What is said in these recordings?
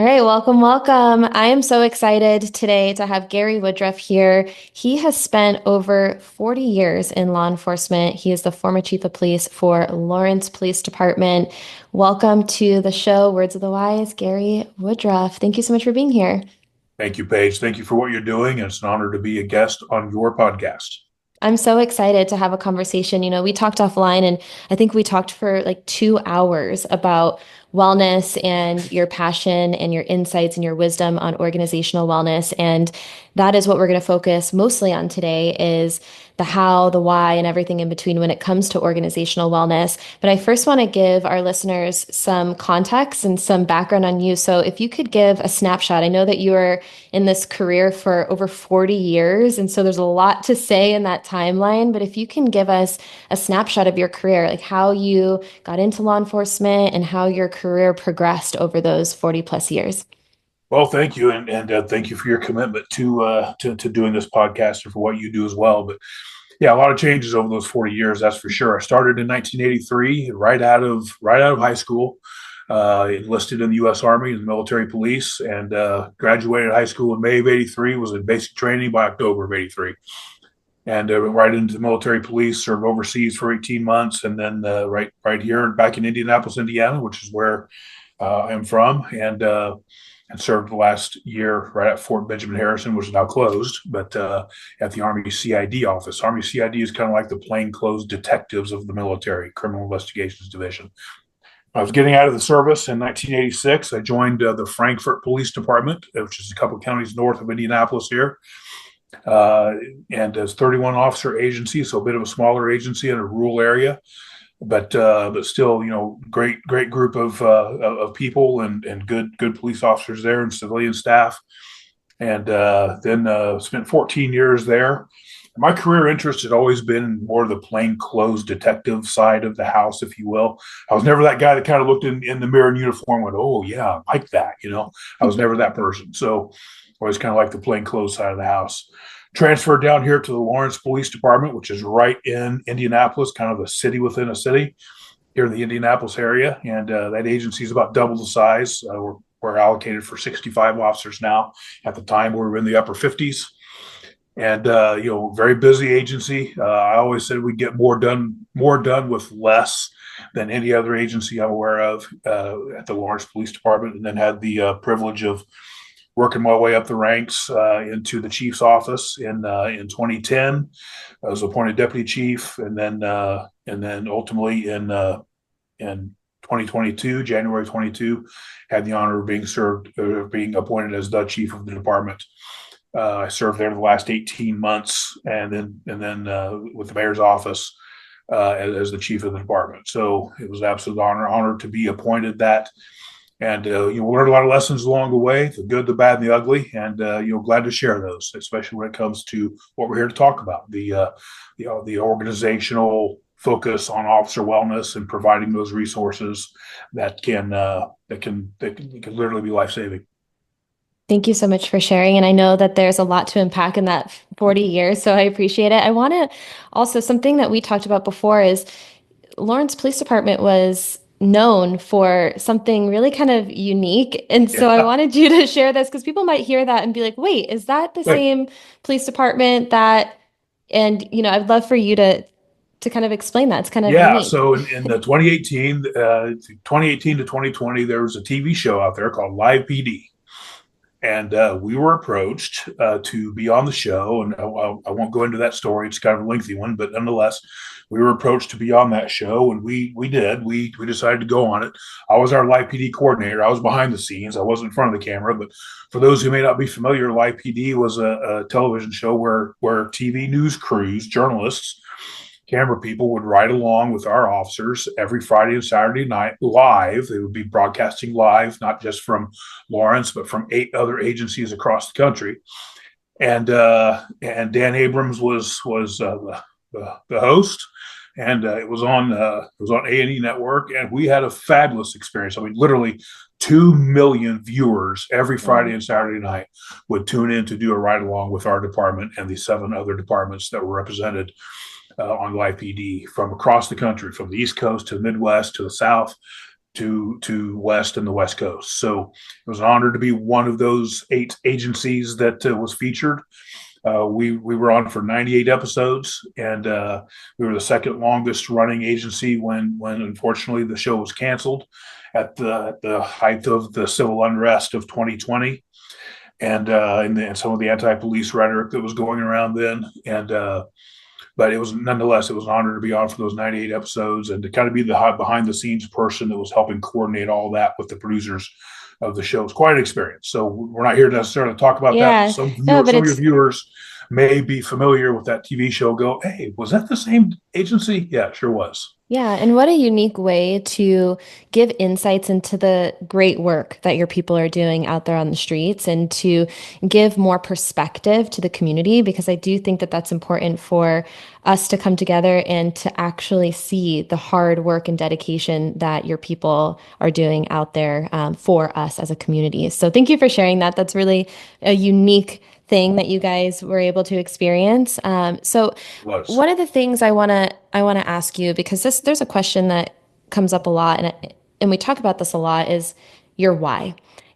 right, welcome, welcome. I am so excited today to have Gary Woodruff here. He has spent over 40 years in law enforcement. He is the former chief of police for Lawrence Police Department. Welcome to the show, Words of the Wise, Gary Woodruff. Thank you so much for being here. Thank you, Paige. Thank you for what you're doing. It's an honor to be a guest on your podcast. I'm so excited to have a conversation. We talked offline and I think we talked for like 2 hours about wellness and your passion and your insights and your wisdom on organizational wellness. And that is what we're going to focus mostly on today is the how, the why, and everything in between when it comes to organizational wellness. But I first want to give our listeners some context and some background on you. So if you could give a snapshot, I know that you are in this career for over 40 years. And so there's a lot to say in that timeline. But if you can give us a snapshot of your career, like how you got into law enforcement and how your career progressed over those 40 plus years. Well, thank you, and thank you for your commitment to doing this podcast and for what you do as well. But yeah, a lot of changes over those 40 years, that's for sure. I started in 1983, right out of high school. Enlisted in the U.S. Army and the military police, and graduated high school in May of '83. Was in basic training by October of '83, and went right into the military police. Served overseas for 18 months, and then right here back in Indianapolis, Indiana, which is where I'm from, and served the last year right at Fort Benjamin Harrison, which is now closed, but at the Army CID office. Army CID is kind of like the plainclothes detectives of the military, Criminal Investigations Division. I was getting out of the service in 1986. I joined the Frankfort Police Department, which is a couple of counties north of Indianapolis here, uh, and as 31 officer agency, so a bit of a smaller agency in a rural area, but still, great group of people and good police officers there and civilian staff, and then spent 14 years there. My career interest had always been more of the plain clothes detective side of the house, if you will. I was never that guy that kind of looked in the mirror in uniform and went, "Oh yeah, I like that." I was never that person. So always kind of like the plain clothes side of the house. Transferred down here to the Lawrence Police Department, which is right in Indianapolis, kind of a city within a city here in the Indianapolis area. And that agency is about double the size. We're allocated for 65 officers now. At the time, we were in the upper 50s, and very busy agency. I always said we'd get more done with less than any other agency I'm aware of at the Lawrence Police Department, and then had the privilege of working my way up the ranks into the chief's office in 2010. I was appointed deputy chief, and then ultimately in 2022, January 22, had the honor of being appointed as the chief of the department. I served there the last 18 months, and then with the mayor's office as the chief of the department. So it was an absolute honor to be appointed that. And learned a lot of lessons along the way, the good, the bad, and the ugly, and glad to share those, especially when it comes to what we're here to talk about, the organizational focus on officer wellness and providing those resources that can literally be life saving. Thank you so much for sharing. And I know that there's a lot to unpack in that 40 years, so I appreciate it. I want to also, something that we talked about before is Lawrence Police Department was known for something really kind of unique. And so I Yeah. wanted you to share this because people might hear that and be like, wait, is that the Right. same police department that, and I'd love for you to kind of explain that. It's kind of Yeah. unique. So in the 2018 to 2020, there was a TV show out there called Live PD. And we were approached to be on the show, and I won't go into that story. It's kind of a lengthy one, but nonetheless, we were approached to be on that show, and we did. We decided to go on it. I was our live PD coordinator. I was behind the scenes. I wasn't in front of the camera. But for those who may not be familiar, live PD was a television show where TV news crews, journalists, camera people would ride along with our officers every Friday and Saturday night live. They would be broadcasting live, not just from Lawrence, but from 8 other agencies across the country. And Dan Abrams was the host, and it was on A&E Network, and we had a fabulous experience. I mean, literally 2 million viewers every Friday Wow. and Saturday night would tune in to do a ride along with our department and the 7 other departments that were represented on live PD from across the country, from the East Coast to the Midwest to the South to West and the West Coast. So it was an honor to be one of those 8 agencies that was featured. We were on for 98 episodes, and we were the second longest running agency when unfortunately the show was canceled at the height of the civil unrest of 2020, and some of the anti-police rhetoric that was going around then. And but it was nonetheless, it was an honor to be on for those 98 episodes and to kind of be the behind the scenes person that was helping coordinate all that with the producers of the show. It's quite an experience. So we're not here to necessarily talk about that. Yeah. No, but Some of your it's viewers may be familiar with that TV show. Go, hey, was that the same agency? Yeah, it sure was. Yeah, and what a unique way to give insights into the great work that your people are doing out there on the streets and to give more perspective to the community, because I do think that that's important for us to come together and to actually see the hard work and dedication that your people are doing out there for us as a community. So thank you for sharing that. That's really a unique thing that you guys were able to experience. So It was. one of the things I want to ask you, because there's a question that comes up a lot, and we talk about this a lot, is your why.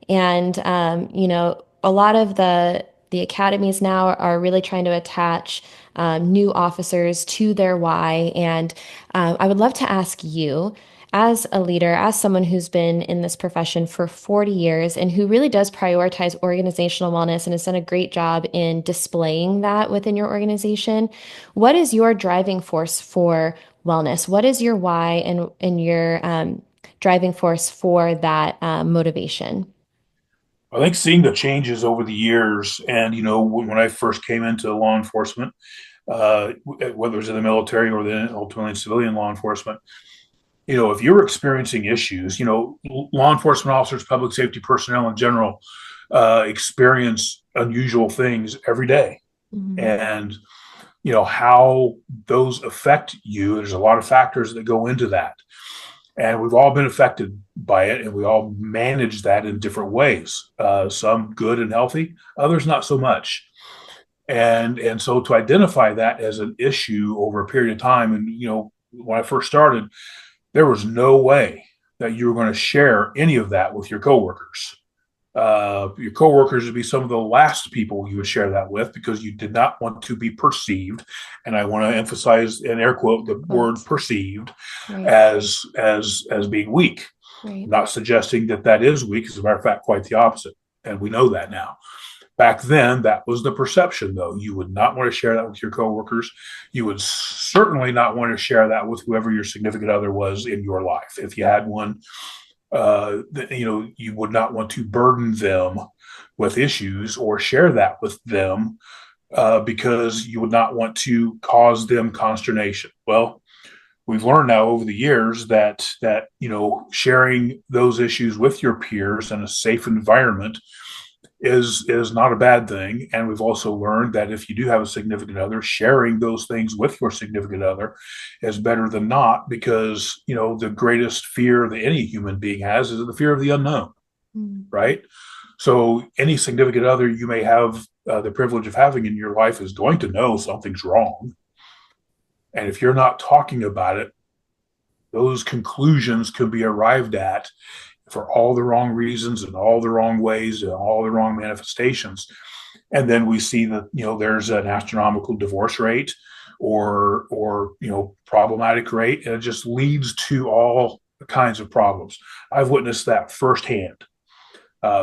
And a lot of the academies now are really trying to attach new officers to their why. And I would love to ask you, as a leader, as someone who's been in this profession for 40 years and who really does prioritize organizational wellness and has done a great job in displaying that within your organization, what is your driving force for wellness? What is your why and your driving force for that motivation? I think seeing the changes over the years, and when I first came into law enforcement, whether it was in the military or then ultimately in civilian law enforcement, if you're experiencing issues, law enforcement officers, public safety personnel in general, experience unusual things every day. Mhm. And, how those affect you, there's a lot of factors that go into that. And we've all been affected by it, and we all manage that in different ways. Some good and healthy, others not so much. And so to identify that as an issue over a period of time, and when I first started, there was no way that you were going to share any of that with your coworkers. Your coworkers would be some of the last people you would share that with because you did not want to be perceived, and I want to emphasize in air quote the word Quotes. perceived Right, as being weak. right. Not suggesting that that is weak, as a matter of fact, quite the opposite, and we know that now. Back then, that was the perception, though. You would not want to share that with your coworkers. You would certainly not want to share that with whoever your significant other was in your life. If you had one, you would not want to burden them with issues or share that with them because you would not want to cause them consternation. Well, we've learned now over the years that sharing those issues with your peers in a safe environment is not a bad thing. And we've also learned that if you do have a significant other, sharing those things with your significant other is better than not, because the greatest fear that any human being has is the fear of the unknown, Mm. right? So any significant other you may have the privilege of having in your life is going to know something's wrong. And if you're not talking about it, those conclusions can be arrived at for all the wrong reasons and all the wrong ways and all the wrong manifestations. And then we see that there's an astronomical divorce rate or problematic rate, and it just leads to all kinds of problems. I've witnessed that firsthand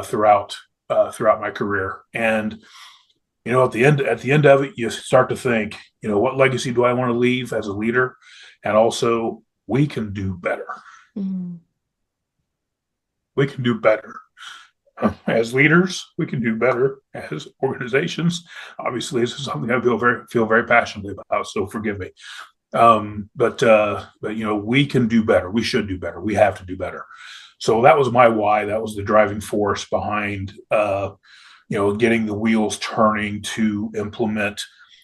throughout my career. And at the end of it, you start to think, what legacy do I want to leave as a leader? And also, we can do better. Mhm. We can do better as leaders. We can do better as organizations. Obviously, this is something I feel very passionately about. So forgive me. But we can do better. We should do better. We have to do better. So that was my why. That was the driving force behind getting the wheels turning to implement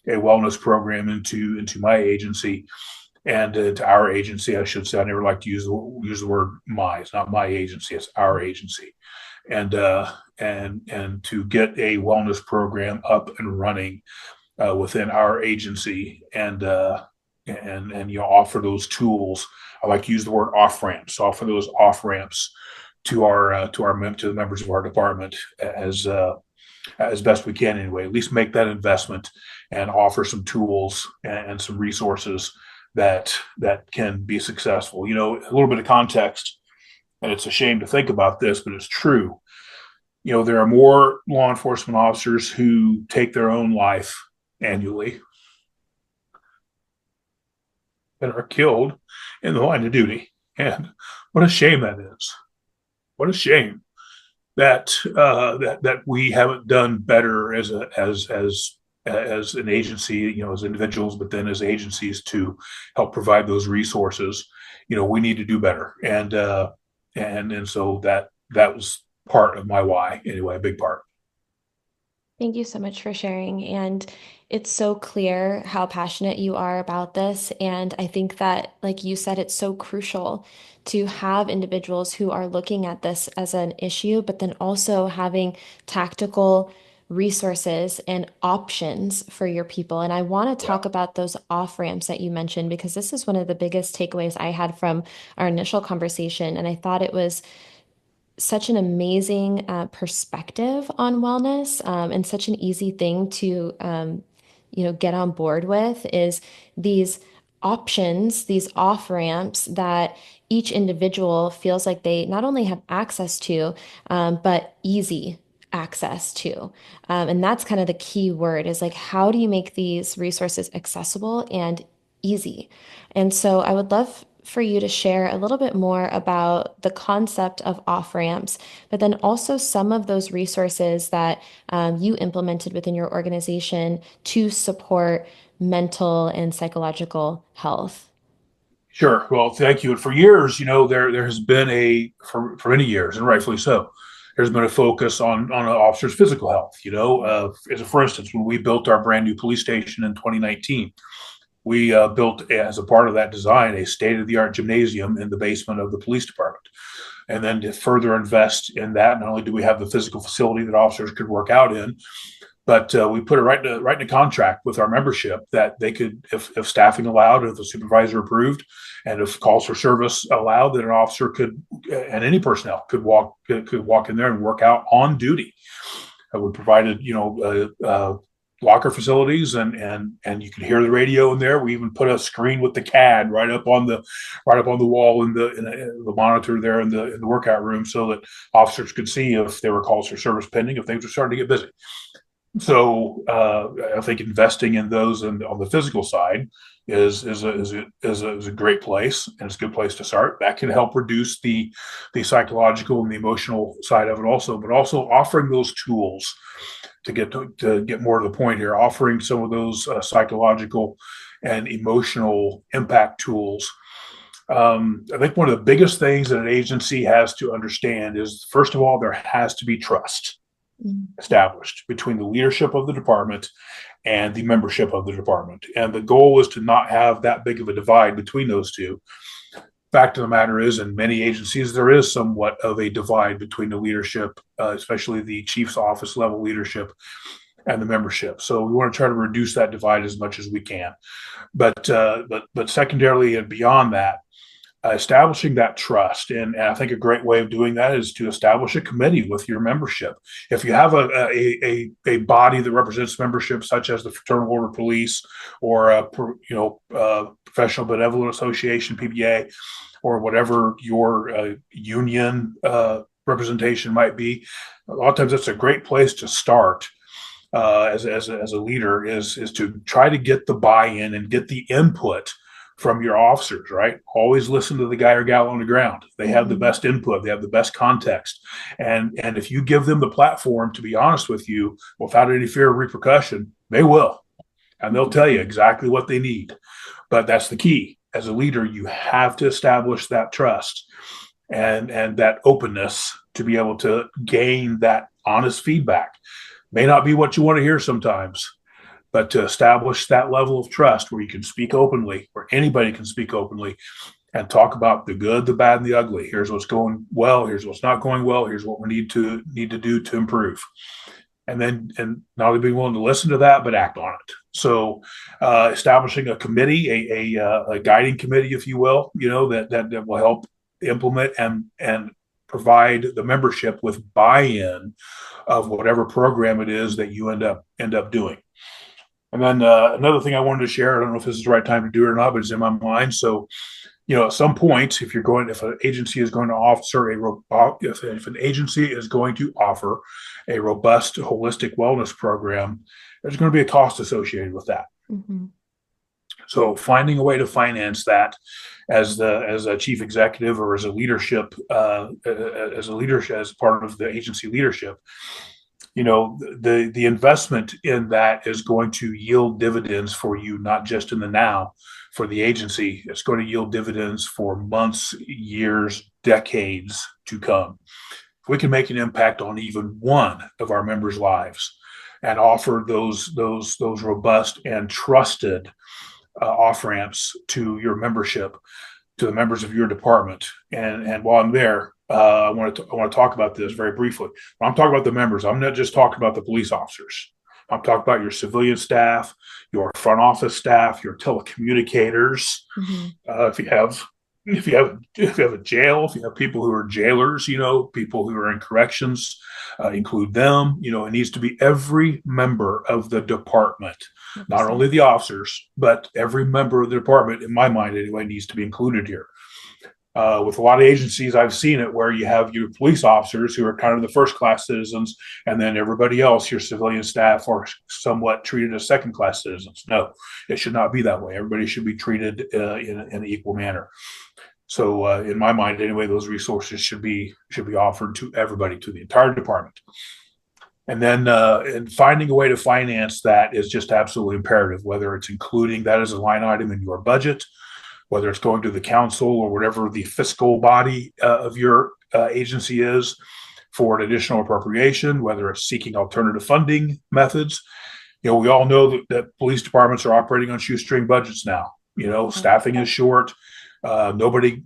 a wellness program into my agency and to our agency, I should say. I never like to use the word my. It's not my agency. It's our agency, and to get a wellness program up and running within our agency, and and offer those tools. I like to use the word off ramps. Offer those off ramps to the members of our department as best we can anyway. At least make that investment and offer some tools and some resources that can be successful. A little bit of context, and it's a shame to think about this, but it's true. There are more law enforcement officers who take their own life annually than are killed in the line of duty. And what a shame that is. What a shame that we haven't done better as an agency, as individuals, but then as agencies to help provide those resources. We need to do better, and so that was part of my why anyway, a big part. Thank you so much for sharing. And it's so clear how passionate you are about this. And I think that, like you said, it's so crucial to have individuals who are looking at this as an issue, but then also having tactical resources and options for your people. And I want to Yeah, talk about those off ramps that you mentioned, because this is one of the biggest takeaways I had from our initial conversation. And I thought it was such an amazing perspective on wellness, and such an easy thing to get on board with is these options, these off ramps that each individual feels like they not only have access to, but easy access to. And that's kind of the key word, is like, how do you make these resources accessible and easy? And so I would love for you to share a little bit more about the concept of off ramps, but then also some of those resources that you implemented within your organization to support mental and psychological health. sure. Well, thank you. And for years, there has been for many years, and rightfully so, there's been a focus on an officer's physical health. For instance, when we built our brand new police station in 2019, we built, as a part of that design, a state-of-the-art gymnasium in the basement of the police department. And then to further invest in that, not only do we have the physical facility that officers could work out in, but we put it right in a contract with our membership that they could, if staffing allowed, if the supervisor approved, and if calls for service allowed, that an officer could, and any personnel could walk in there and work out on duty. We provided, locker facilities, and you could hear the radio in there. We even put a screen with the CAD right up on the wall in the monitor there in the workout room, so that officers could see if there were calls for service pending, if things were starting to get busy. So I think investing in those and on the physical side is a great place, and it's a good place to start. That can help reduce the psychological and the emotional side of it also, but also offering those tools to get more to the point here, offering some of those psychological and emotional impact tools. I think one of the biggest things that an agency has to understand is, first of all, there has to be trust Mm. established between the leadership of the department and the membership of the department. And the goal is to not have that big of a divide between those two. Fact of the matter is, in many agencies, there is somewhat of a divide between the leadership, especially the chief's office level leadership, and the membership. So we want to try to reduce that divide as much as we can. But secondarily and beyond that, establishing that trust. And I think a great way of doing that is to establish a committee with your membership. If you have a body that represents membership, such as the Fraternal Order of Police, or Professional Benevolent Association (PBA), or whatever your union representation might be, a lot of times that's a great place to start. As a leader, is to try to get the buy-in and get the input from your officers, right? Always listen to the guy or gal on the ground. They have the best input. They have the best context. And if you give them the platform to be honest with you without any fear of repercussion, they will. And they'll tell you exactly what they need. But that's the key. As a leader, you have to establish that trust and that openness to be able to gain that honest feedback. May not be what you want to hear sometimes, but to establish that level of trust where you can speak openly, where anybody can speak openly and talk about the good, the bad, and the ugly. Here's what's going well. Here's what's not going well. Here's what we need to do to improve. and not only being willing to listen to that, but act on it. So, establishing a committee, a guiding committee, if you will, that will help implement and provide the membership with buy-in of whatever program it is that you end up doing. And then another thing I wanted to share, I don't know if this is the right time to do it or not, but it's in my mind. So, at some point, if an agency is going to offer if an agency is going to offer a robust holistic wellness program, there's going to be a cost associated with that. Mm-hmm. So finding a way to finance that as a chief executive or as a leadership as part of the agency leadership, the investment in that is going to yield dividends for you, not just in the now. For the agency, it's going to yield dividends for months, years, decades to come. If we can make an impact on even one of our members' lives and offer those robust and trusted off ramps to your membership, to the members of your department. And while I'm there, I want to talk about this very briefly. When I'm talking about the members, I'm not just talking about the police officers. I'm talking about your civilian staff, your front office staff, your telecommunicators. Mm-hmm. If you have a jail, if you have people who are jailers, people who are in corrections, include them. It needs to be every member of the department, 100%. not only the officers, but every member of the department, in my mind anyway, needs to be included here. With a lot of agencies, I've seen it where you have your police officers who are kind of the first class citizens, and then everybody else, your civilian staff, are somewhat treated as second class citizens. No, it should not be that way. Everybody should be treated in an equal manner. So, in my mind, anyway, those resources should be offered to everybody, to the entire department. And then and finding a way to finance that is just absolutely imperative, whether it's including that as a line item in your budget, whether it's going to the council or whatever the fiscal body of your agency is for an additional appropriation, whether it's seeking alternative funding methods. We all know that police departments are operating on shoestring budgets now. Staffing is short. Nobody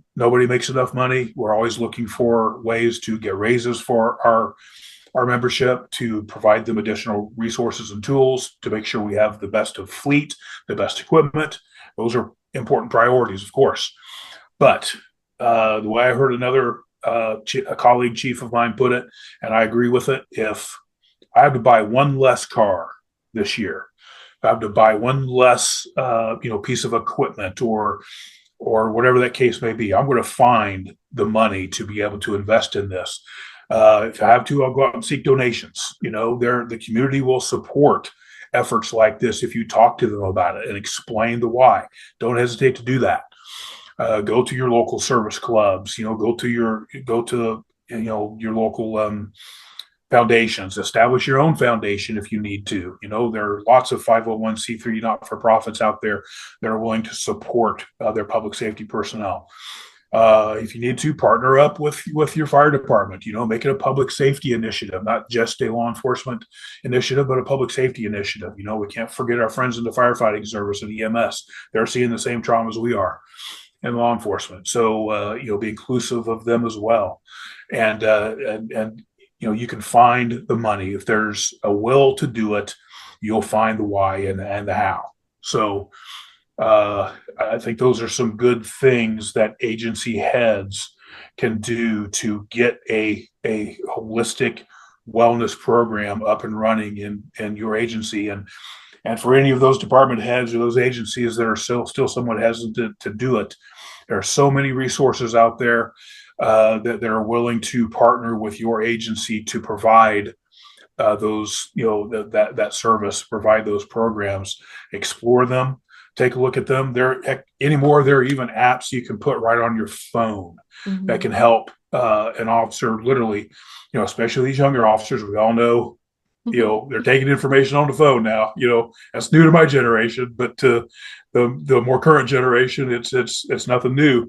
makes enough money. We're always looking for ways to get raises for our membership, to provide them additional resources and tools, to make sure we have the best of fleet, the best equipment. Those are important priorities, of course. But the way I heard a colleague chief of mine put it, and I agree with it, if I have to buy one less car this year, if I have to buy one less piece of equipment or whatever that case may be, I'm going to find the money to be able to invest in this. If I have to, I'll go out and seek donations. The community will support efforts like this if you talk to them about it and explain the why. Don't hesitate to do that. Go to your local service clubs. Go to your local foundations. Establish your own foundation if you need to. There are lots of 501c3 not-for-profits out there that are willing to support their public safety personnel. If you need to, partner up with your fire department, make it a public safety initiative, not just a law enforcement initiative, but a public safety initiative. We can't forget our friends in the firefighting service and EMS. They're seeing the same traumas we are in law enforcement. So, be inclusive of them as well. And you can find the money. If there's a will to do it, you'll find the why and the how. So, I think those are some good things that agency heads can do to get a holistic wellness program up and running in your agency. And for any of those department heads or those agencies that are still somewhat hesitant to do it, there are so many resources out there that are willing to partner with your agency to provide those, that service, provide those programs. Explore them. Take a look at them. There are even apps you can put right on your phone Mm-hmm. that can help an officer literally, especially these younger officers. We all know, they're taking information on the phone now. That's new to my generation, but to the more current generation, it's nothing new.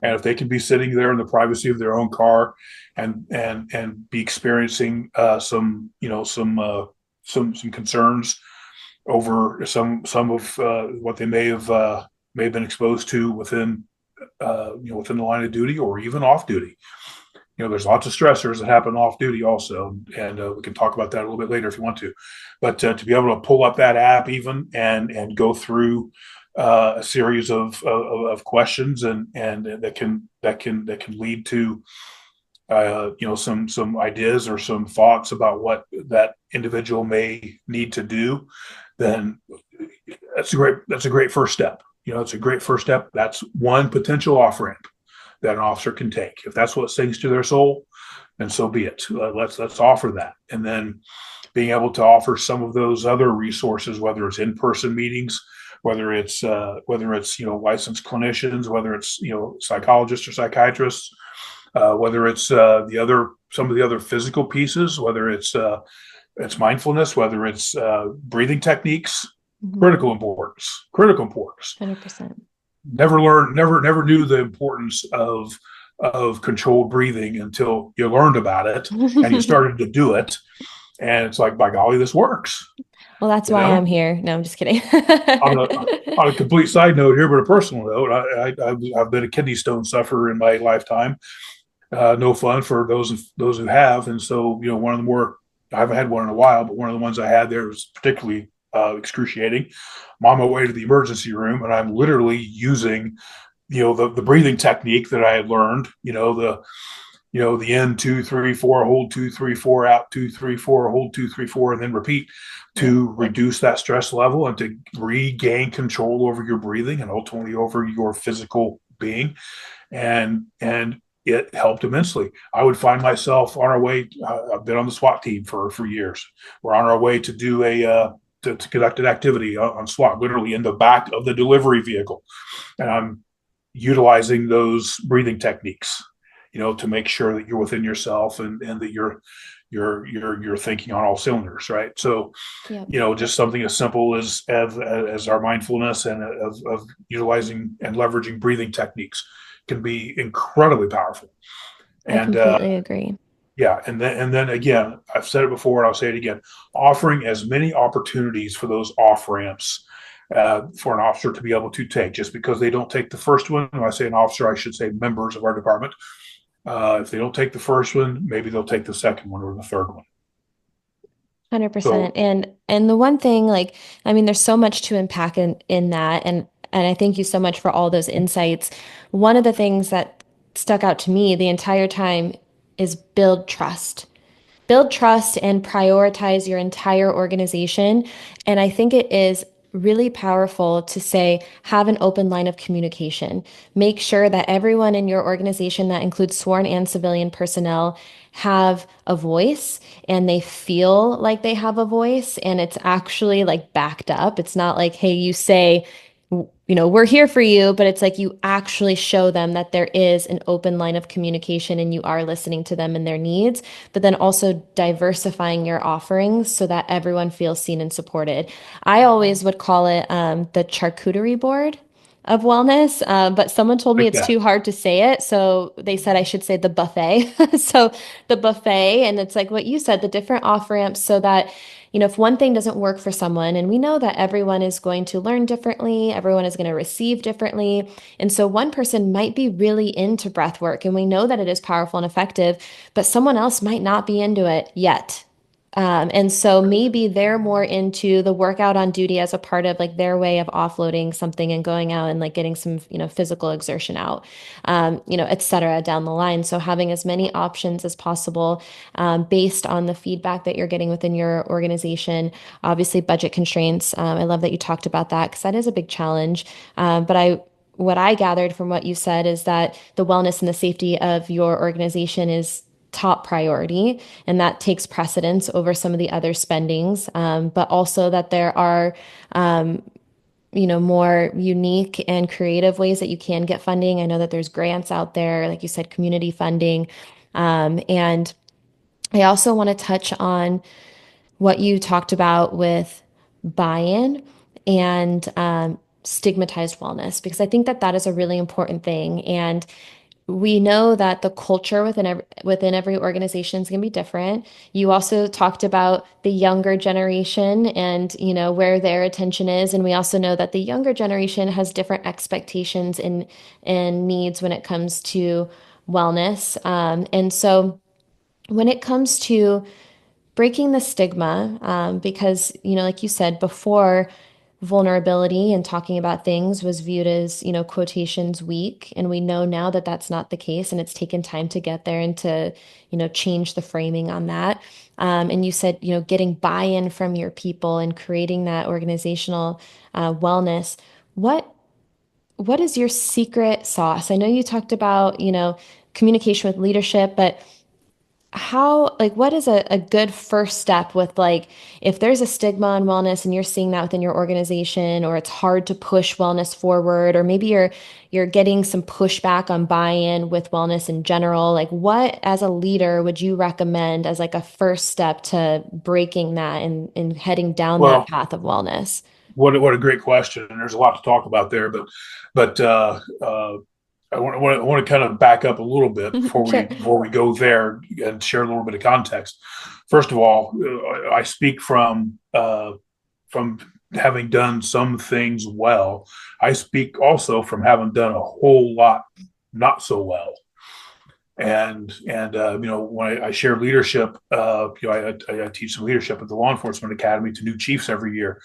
And if they can be sitting there in the privacy of their own car and be experiencing some concerns over some of what they may have been exposed to within the line of duty or even off duty. There's lots of stressors that happen off duty also, and we can talk about that a little bit later if you want to. But to be able to pull up that app even and go through a series of questions and that can lead to some ideas or some thoughts about what that individual may need to do, then that's a great first step. It's a great first step. That's one potential off ramp that an officer can take. If that's what sings to their soul, then so be it. Let's offer that, and then being able to offer some of those other resources, whether it's in person meetings, whether it's licensed clinicians, whether it's psychologists or psychiatrists, whether it's some of the other physical pieces, whether it's mindfulness, whether it's breathing techniques. Mhm. Critical importance. Critical importance. 100%. Never knew the importance of controlled breathing until you learned about it and you started to do it, and it's like, by golly, this works. Well, that's You why I'm know, here. No, I'm just kidding. on a on a complete side note here, but a personal note, I've been a kidney stone sufferer in my lifetime. No fun for those who have, and so one of the more, I haven't had one in a while, but one of the ones I had there was particularly excruciating. I'm on my way to the emergency room, and I'm literally using the breathing technique that I had learned. The in 2 3 4, hold 2 3 4, out 2 3 4, hold 2 3 4, and then repeat Yep. to reduce that stress level and to regain control over your breathing and ultimately over your physical being. And it helped immensely. I would find myself on our way. I've been on the SWAT team for years. We're on our way to do to conduct an activity on SWAT, literally in the back of the delivery vehicle, and I'm utilizing those breathing techniques, to make sure that you're within yourself and that you're thinking on all cylinders, right? So, Yep. just something as simple as our mindfulness and of utilizing and leveraging breathing techniques can be incredibly powerful. I And completely agree. yeah, and then again, I've said it before and I'll say it again, offering as many opportunities for those off ramps for an officer to be able to take. Just because they don't take the first one, when I say an officer, I should say members of our department. If they don't take the first one, maybe they'll take the second one or the third one. 100%. So And the one thing, like, I mean, there's so much to unpack in that, and I thank you so much for all those insights. One of the things that stuck out to me the entire time is build trust. Build trust and prioritize your entire organization. And I think it is really powerful to say, have an open line of communication. Make sure that everyone in your organization, that includes sworn and civilian personnel, have a voice and they feel like they have a voice and it's actually like backed up. It's not like, hey, you say, we're here for you, but it's like you actually show them that there is an open line of communication and you are listening to them and their needs, but then also diversifying your offerings so that everyone feels seen and supported. I always would call it the charcuterie board of wellness, but someone told me like it's that. too hard to say it, so they said I should say the buffet. So the buffet, and it's like what you said, the different off ramps, so that if one thing doesn't work for someone, and we know that everyone is going to learn differently, everyone is going to receive differently. And so one person might be really into breath work, and we know that it is powerful and effective, but someone else might not be into it yet. And so maybe they're more into the workout on duty as a part of like their way of offloading something and going out and like getting some, physical exertion out, et cetera, down the line. So having as many options as possible based on the feedback that you're getting within your organization. Obviously, budget constraints. I love that you talked about that because that is a big challenge. What I gathered from what you said is that the wellness and the safety of your organization is top priority, and that takes precedence over some of the other spendings. But also that there are, more unique and creative ways that you can get funding. I know that there's grants out there, like you said, community funding. And I also want to touch on what you talked about with buy-in and stigmatized wellness, because I think that that is a really important thing. And we know that the culture within every organization is going to be different. You also talked about the younger generation and where their attention is, and we also know that the younger generation has different expectations and needs when it comes to wellness. And so when it comes to breaking the stigma, because, like you said before, vulnerability and talking about things was viewed as, quotations weak. And we know now that that's not the case. And it's taken time to get there and to, change the framing on that. And you said, getting buy-in from your people and creating that organizational wellness. What what is your secret sauce? I know you talked about, communication with leadership, but what is a good first step with like, if there's a stigma on wellness and you're seeing that within your organization, or it's hard to push wellness forward, or maybe you're getting some pushback on buy-in with wellness in general, like what as a leader would you recommend as like a first step to breaking that and heading down that Well, path of wellness? what a great question, and there's a lot to talk about there. But I want to kind of back up a little bit Sure. before we go there and share a little bit of context. First of all, I speak from having done some things well. I speak also from having done a whole lot not so well. When I share leadership, I teach some leadership at the law enforcement academy to new chiefs every year.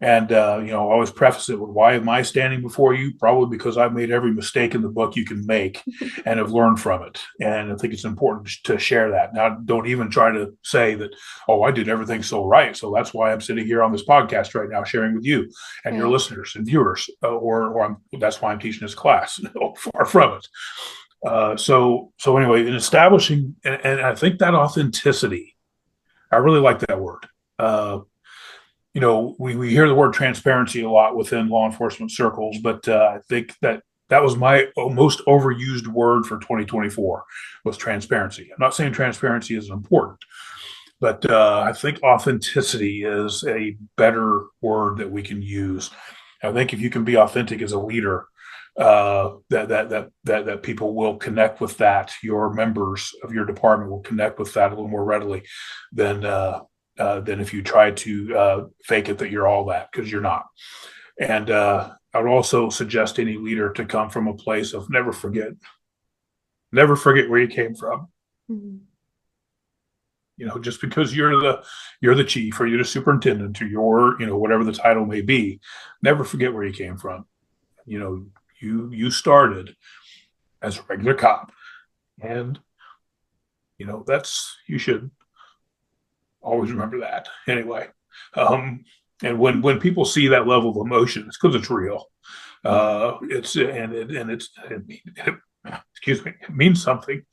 And I always preface it with, why am I standing before you? Probably because I've made every mistake in the book you can make and have learned from it. And I think it's important to share that. Now, don't even try to say that, oh, I did everything so right, so that's why I'm sitting here on this podcast right now sharing with you and your Right. listeners and viewers, that's why I'm teaching this class. No, far from it. So anyway, in establishing, and I think that authenticity, I really like that word. We hear the word transparency a lot within law enforcement circles, but I think that was my most overused word for 2024 was transparency. I'm not saying transparency isn't important, but I think authenticity is a better word that we can use. I think if you can be authentic as a leader, that people will connect with that. Your members of your department will connect with that a little more readily than if you try to fake it that you're all that, because you're not. And I would also suggest any leader to come from a place of never forget where you came from. Mhm. Just because you're the chief or you're the superintendent or you're whatever the title may be, never forget where you came from. You started as a regular cop, and that's you should always remember that. Anyway, and when people see that level of emotion, it's because it's real. It's and it's excuse me, it means something.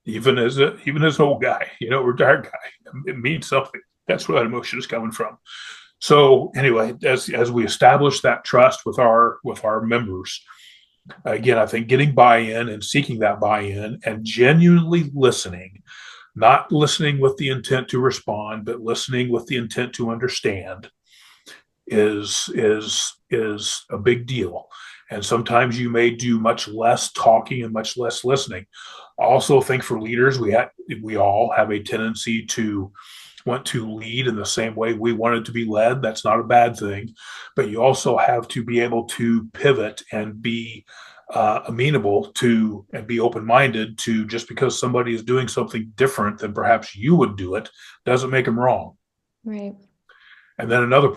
Even as an old guy, retired guy, it means something. That's where that emotion is coming from. So anyway, as we establish that trust with our members, again, I think getting buy-in and seeking that buy-in and genuinely listening, not listening with the intent to respond, but listening with the intent to understand, is a big deal. And sometimes you may do much less talking and much less listening. I also think for leaders, we all have a tendency to want to lead in the same way we wanted to be led. That's not a bad thing, but you also have to be able to pivot and be amenable to and be open-minded to, just because somebody is doing something different than perhaps you would do it doesn't make them wrong. Right. And then another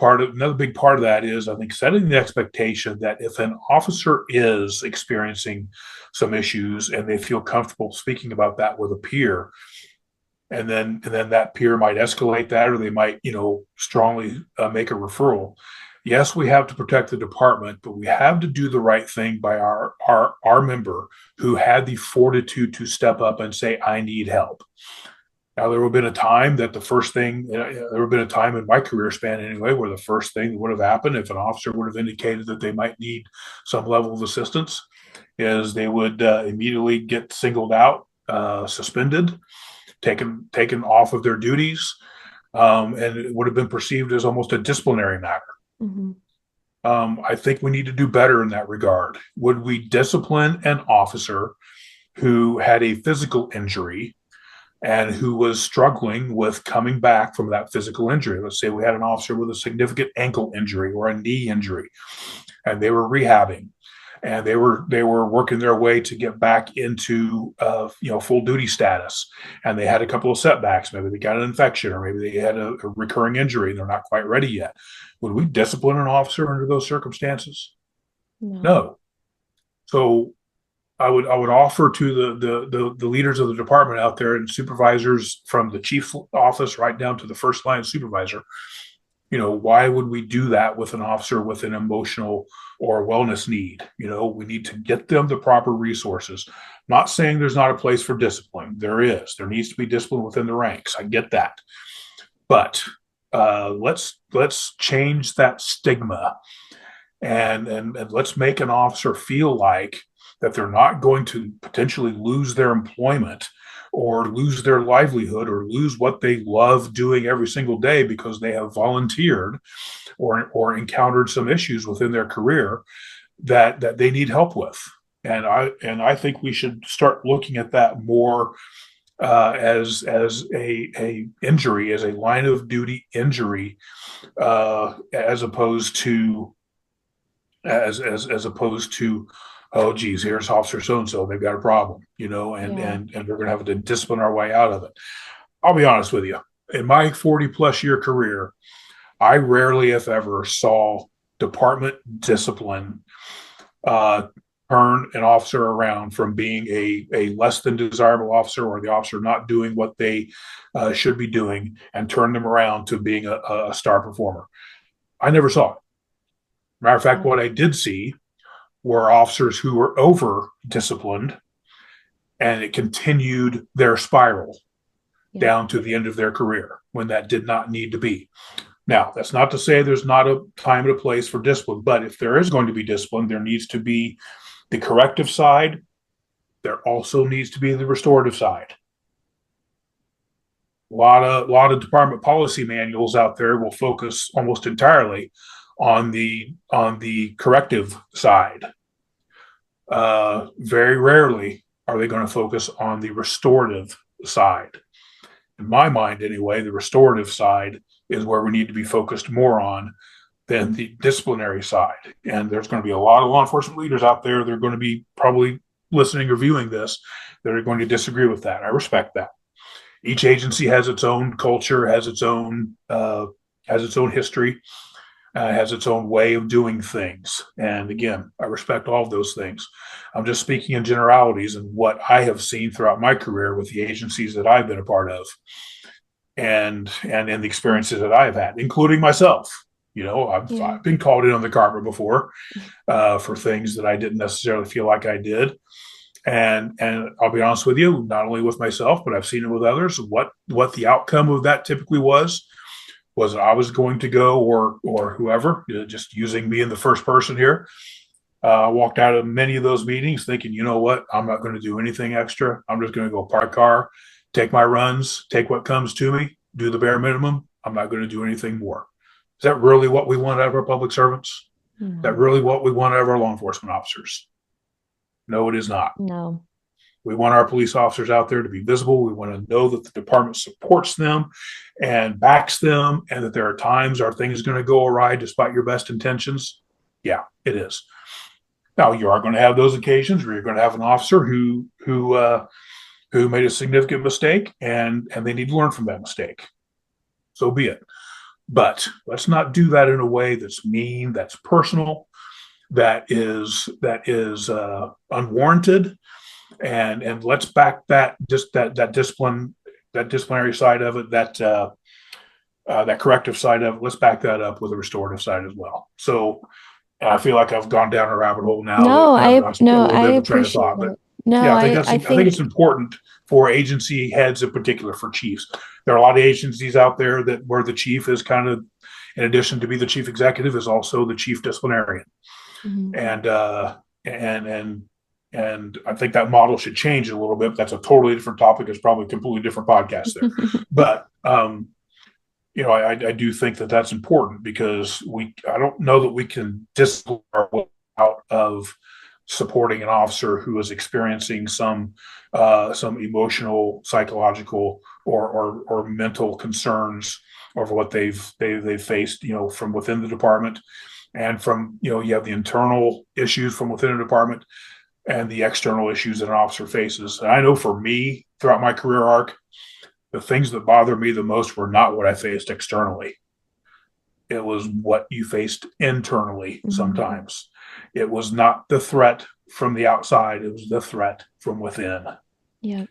big part of that is, I think, setting the expectation that if an officer is experiencing some issues and they feel comfortable speaking about that with a peer, and then that peer might escalate that, or they might, strongly make a referral. Yes, we have to protect the department, but we have to do the right thing by our member who had the fortitude to step up and say, "I need help." Now, there would have been a time that there would have been a time in my career span anyway, where the first thing that would have happened if an officer would have indicated that they might need some level of assistance is they would immediately get singled out, suspended, taken off of their duties, and it would have been perceived as almost a disciplinary matter. Mhm. I think we need to do better in that regard. Would we discipline an officer who had a physical injury and who was struggling with coming back from that physical injury? Let's say we had an officer with a significant ankle injury or a knee injury, and they were rehabbing. and they were working their way to get back into full duty status, and they had a couple of setbacks. Maybe they got an infection, or maybe they had a recurring injury, and they're not quite ready yet. Would we discipline an officer under those circumstances? No. No. So I would offer to the leaders of the department out there, and supervisors from the chief's office right down to the first line supervisor, why would we do that with an officer with an emotional or wellness need? We need to get them the proper resources. Not saying there's not a place for discipline. There is. There needs to be discipline within the ranks. I get that. But let's change that stigma, and let's make an officer feel like that they're not going to potentially lose their employment or lose their livelihood or lose what they love doing every single day because they have volunteered or encountered some issues within their career that they need help with. And I think we should start looking at that more as a injury, as a line of duty injury, as opposed to as opposed to, oh geez, here's officer so and so, they've got a problem, and Yeah. and we're going to have to discipline our way out of it. I'll be honest with you. In my 40+ year career, I rarely, if ever, saw department discipline uh, turn an officer around from being a less than desirable officer, or the officer not doing what they should be doing, and turn them around to being a star performer. I never saw it. Matter of fact, Yeah. what I did see were officers who were over disciplined, and it continued their spiral Yeah. down to the end of their career when that did not need to be. Now, that's not to say there's not a time and a place for discipline, but if there is going to be discipline, there needs to be the corrective side. There also needs to be the restorative side. A lot of department policy manuals out there will focus almost entirely on the corrective side. Very rarely are they going to focus on the restorative side. In my mind, anyway, the restorative side is where we need to be focused more on than the disciplinary side. And there's going to be a lot of law enforcement leaders out there that are going to be probably listening or viewing this that are going to disagree with that. I respect that. Each agency has its own culture, has its own history, has its own way of doing things. And again, I respect all of those things. I'm just speaking in generalities and what I have seen throughout my career with the agencies that I've been a part of, and in the experiences that I've had, including myself. Yeah. I've been called in on the carpet before for things that I didn't necessarily feel like I did. And I'll be honest with you, not only with myself, but I've seen it with others. What the outcome of that typically was I was going to go, or whoever, just using me in the first person here. Walked out of many of those meetings thinking, you know what, I'm not going to do anything extra. I'm just going to go park car, take my runs, take what comes to me, do the bare minimum. I'm not going to do anything more. Is that really what we want out of our public servants? Is that No. really what we want out of our law enforcement officers? No, it is not. No. We want our police officers out there to be visible. We want to know that the department supports them and backs them, and that there are times are things going to go awry despite your best intentions. Yeah, it is. Now, you are going to have those occasions where you're going to have an officer who made a significant mistake, and they need to learn from that mistake. So be it. But let's not do that in a way that's mean, that's personal, that is unwarranted, and let's back that disciplinary side of it, that corrective side of it. Let's back that up with a restorative side as well. So I feel like I've gone down a rabbit hole now No, that I've I lost a no, little I bit of a train of appreciate thought. But it. No, yeah, I I think it's think important for agency heads in particular, for chiefs. There are a lot of agencies out there that where the chief is kind of, in addition to be the chief executive, is also the chief disciplinarian. mhm. And and I think that model should change a little bit. That's a totally different topic. It's probably a completely different podcast there. But I do think that that's important, because I don't know that we can discipline our way out of supporting an officer who is experiencing some emotional, psychological, or mental concerns over what they've faced, from within the department, And from, you have the internal issues from within a department and the external issues that an officer faces. And I know for me, throughout my career arc, the things that bother me the most were not what I faced externally. It was what you faced internally Mhm. sometimes. It was not the threat from the outside, it was the threat from within. Yeah.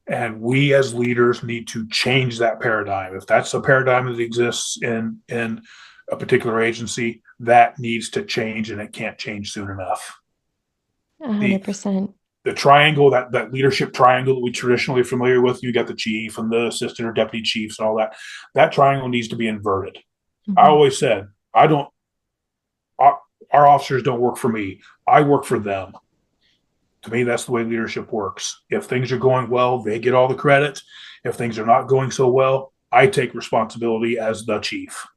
And we as leaders need to change that paradigm. If that's a paradigm that exists in a particular agency, that needs to change, and it can't change soon enough. The 100%. the triangle, that leadership triangle that we traditionally are familiar with, you got the chief and the assistant or deputy chiefs and all that. That triangle needs to be inverted. I Mhm. always said, I don't our, our officers don't work for me. I work for them. To me, that's the way leadership works. If things are going well, they get all the credit. If things are not going so well, I take responsibility as the chief.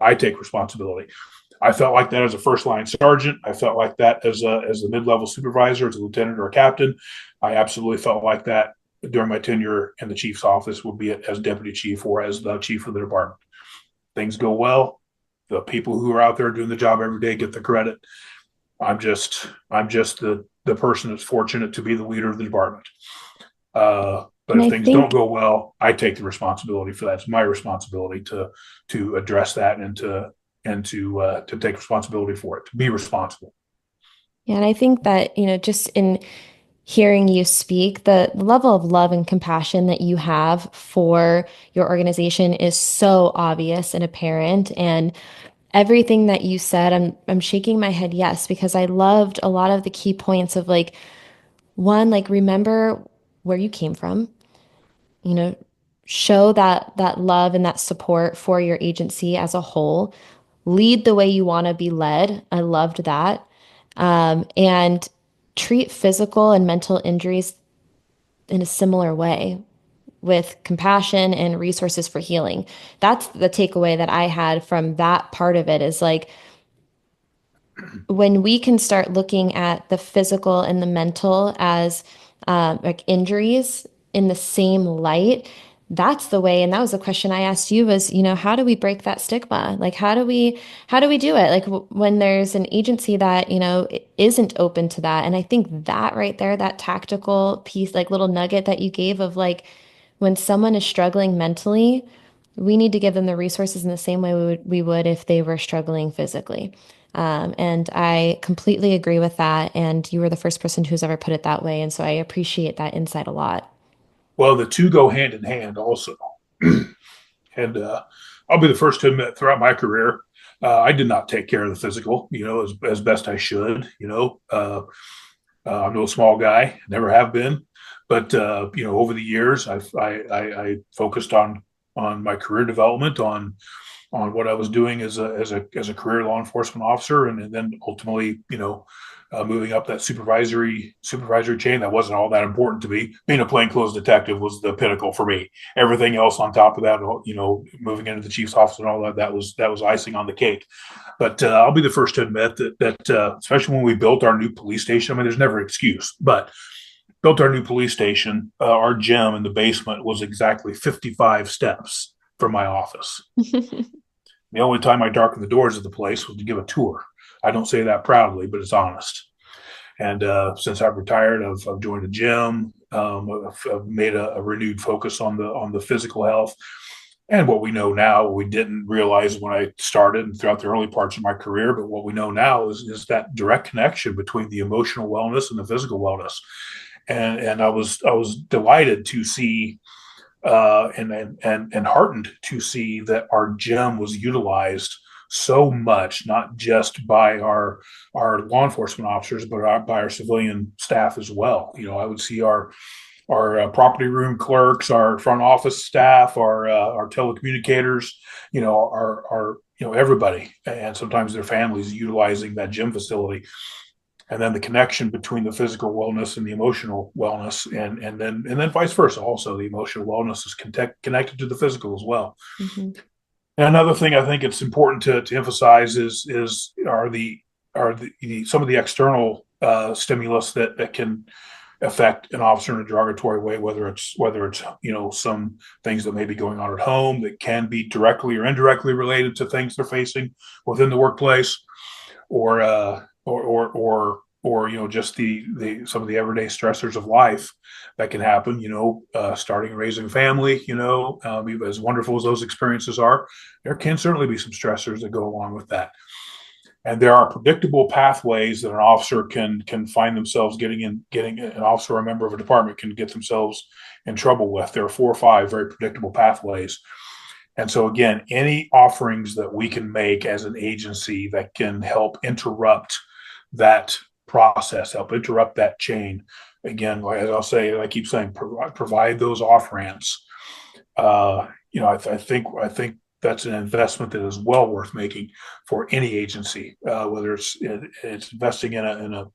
I take responsibility. I felt like that as a first line sergeant. I felt like that as a mid level supervisor, as a lieutenant or a captain. I absolutely felt like that during my tenure in the chief's office, would be it as deputy chief or as the chief of the department. Things go well. The people who are out there doing the job every day get the credit. I'm just the person that's fortunate to be the leader of the department. But And if I things don't think, go well, I take the responsibility for that. It's my responsibility to address that and to take responsibility for it, to be responsible. yeah, and I think that, just in hearing you speak, the level of love and compassion that you have for your organization is so obvious and apparent. And everything that you said, I'm shaking my head yes, because I loved a lot of the key points of like, one, like remember where you came from, you know, show that love and that support for your agency as a whole. Lead the way you want to be led. I loved that. And treat physical and mental injuries in a similar way with compassion and resources for healing. That's the takeaway that I had from that part of it is like when we can start looking at the physical and the mental as like injuries in the same light, that's the way. And that was the question I asked you was, how do we break that stigma? Like, how do we do it? Like when there's an agency that, isn't open to that. And I think that right there, that tactical piece, like little nugget that you gave of like, when someone is struggling mentally, we need to give them the resources in the same way we would if they were struggling physically. And I completely agree with that. And you were the first person who's ever put it that way. And so I appreciate that insight a lot. Well, the two go hand in hand also. And I'll be the first to admit, throughout my career, I did not take care of the physical, as best I should. I'm no small guy, never have been, but over the years, I focused on my career development, on what I was doing as a career law enforcement officer, and then ultimately, moving up that supervisory chain. That wasn't all that important to me. Being a plainclothes detective was the pinnacle for me. Everything else on top of that, moving into the chief's office and all that, that was icing on the cake. But I'll be the first to admit that especially when we built our new police station. I mean, there's never an excuse, but built our new police station, our gym in the basement was exactly 55 steps from my office. The only time I darkened the doors of the place was to give a tour. I don't say that proudly, but it's honest. And since I've retired, I've joined a gym. I've made a renewed focus on the physical health. And what we know now, what we didn't realize when I started and throughout the early parts of my career, but what we know now is that direct connection between the emotional wellness and the physical wellness. And I was delighted to see and heartened to see that our gym was utilized so much, not just by our law enforcement officers, but by our civilian staff as well. I would see our property room clerks, our front office staff, our telecommunicators, our everybody, and sometimes their families utilizing that gym facility. And then the connection between the physical wellness and the emotional wellness, and then vice versa. Also, the emotional wellness is connected to the physical as well. Mhm. And another thing I think it's important to emphasize is are the some of the external stimulus that can affect an officer in a derogatory way, whether it's some things that may be going on at home that can be directly or indirectly related to things they're facing within the workplace, or just the some of the everyday stressors of life that can happen. Starting and raising a family. As wonderful as those experiences are, there can certainly be some stressors that go along with that. And there are predictable pathways that an officer can find themselves getting an officer or a member of a department can get themselves in trouble with. There are 4 or 5 very predictable pathways. And so again, any offerings that we can make as an agency that can help interrupt that process, help interrupt that chain. Again, as I'll say, I keep saying, provide those off ramps. I think that's an investment that is well worth making for any agency, whether it's investing in a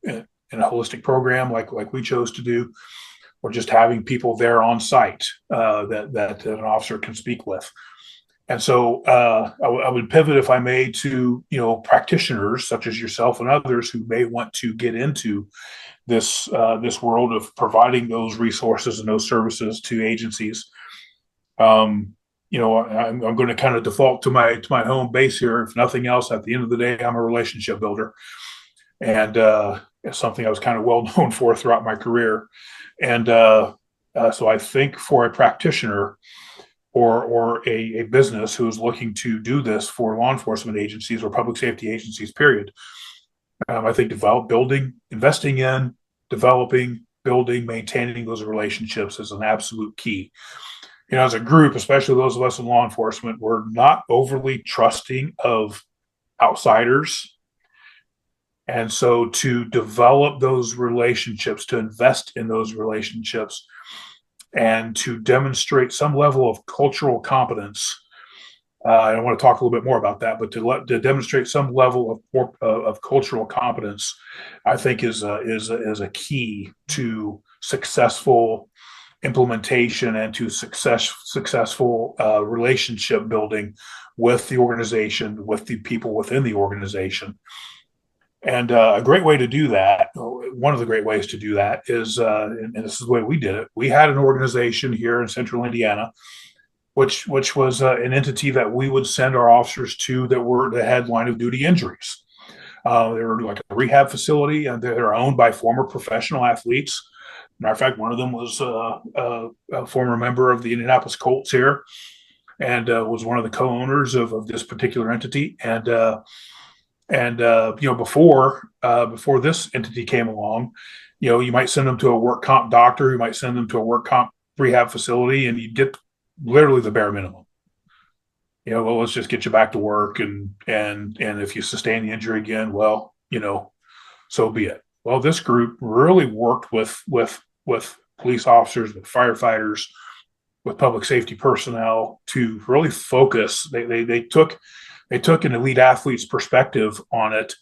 holistic program like we chose to do, or just having people there on site that an officer can speak with. And so I would pivot, if I may, to practitioners such as yourself and others who may want to get into this world of providing those resources and those services to agencies. I'm going to kind of default to my home base here. If nothing else, at the end of the day, I'm a relationship builder, and it's something I was kind of well known for throughout my career. And so I think for a practitioner or a business who is looking to do this for law enforcement agencies or public safety agencies, period, I think investing in, developing, building, maintaining those relationships is an absolute key. As a group, especially those of us in law enforcement, we're not overly trusting of outsiders. And so to develop those relationships, to invest in those relationships, and to demonstrate some level of cultural competence. I want to talk a little bit more about that, but to demonstrate some level of cultural competence, I think is a key to successful implementation and to successful relationship building with the organization, with the people within the organization. And a great way to do that, one of the great ways to do that is, and this is the way we did it. We had an organization here in Central Indiana, which was an entity that we would send our officers to that had line of duty injuries. They were like a rehab facility, and they're owned by former professional athletes. Matter of fact, one of them was a former member of the Indianapolis Colts here, and was one of the co-owners of this particular entity. And before this entity came along, you might send them to a work comp doctor, you might send them to a work comp rehab facility, and you get literally the bare minimum. Well, let's just get you back to work, and if you sustain the injury again, well, so be it. Well, this group really worked with police officers, with firefighters, with public safety personnel to really focus. They took an elite athlete's perspective on it,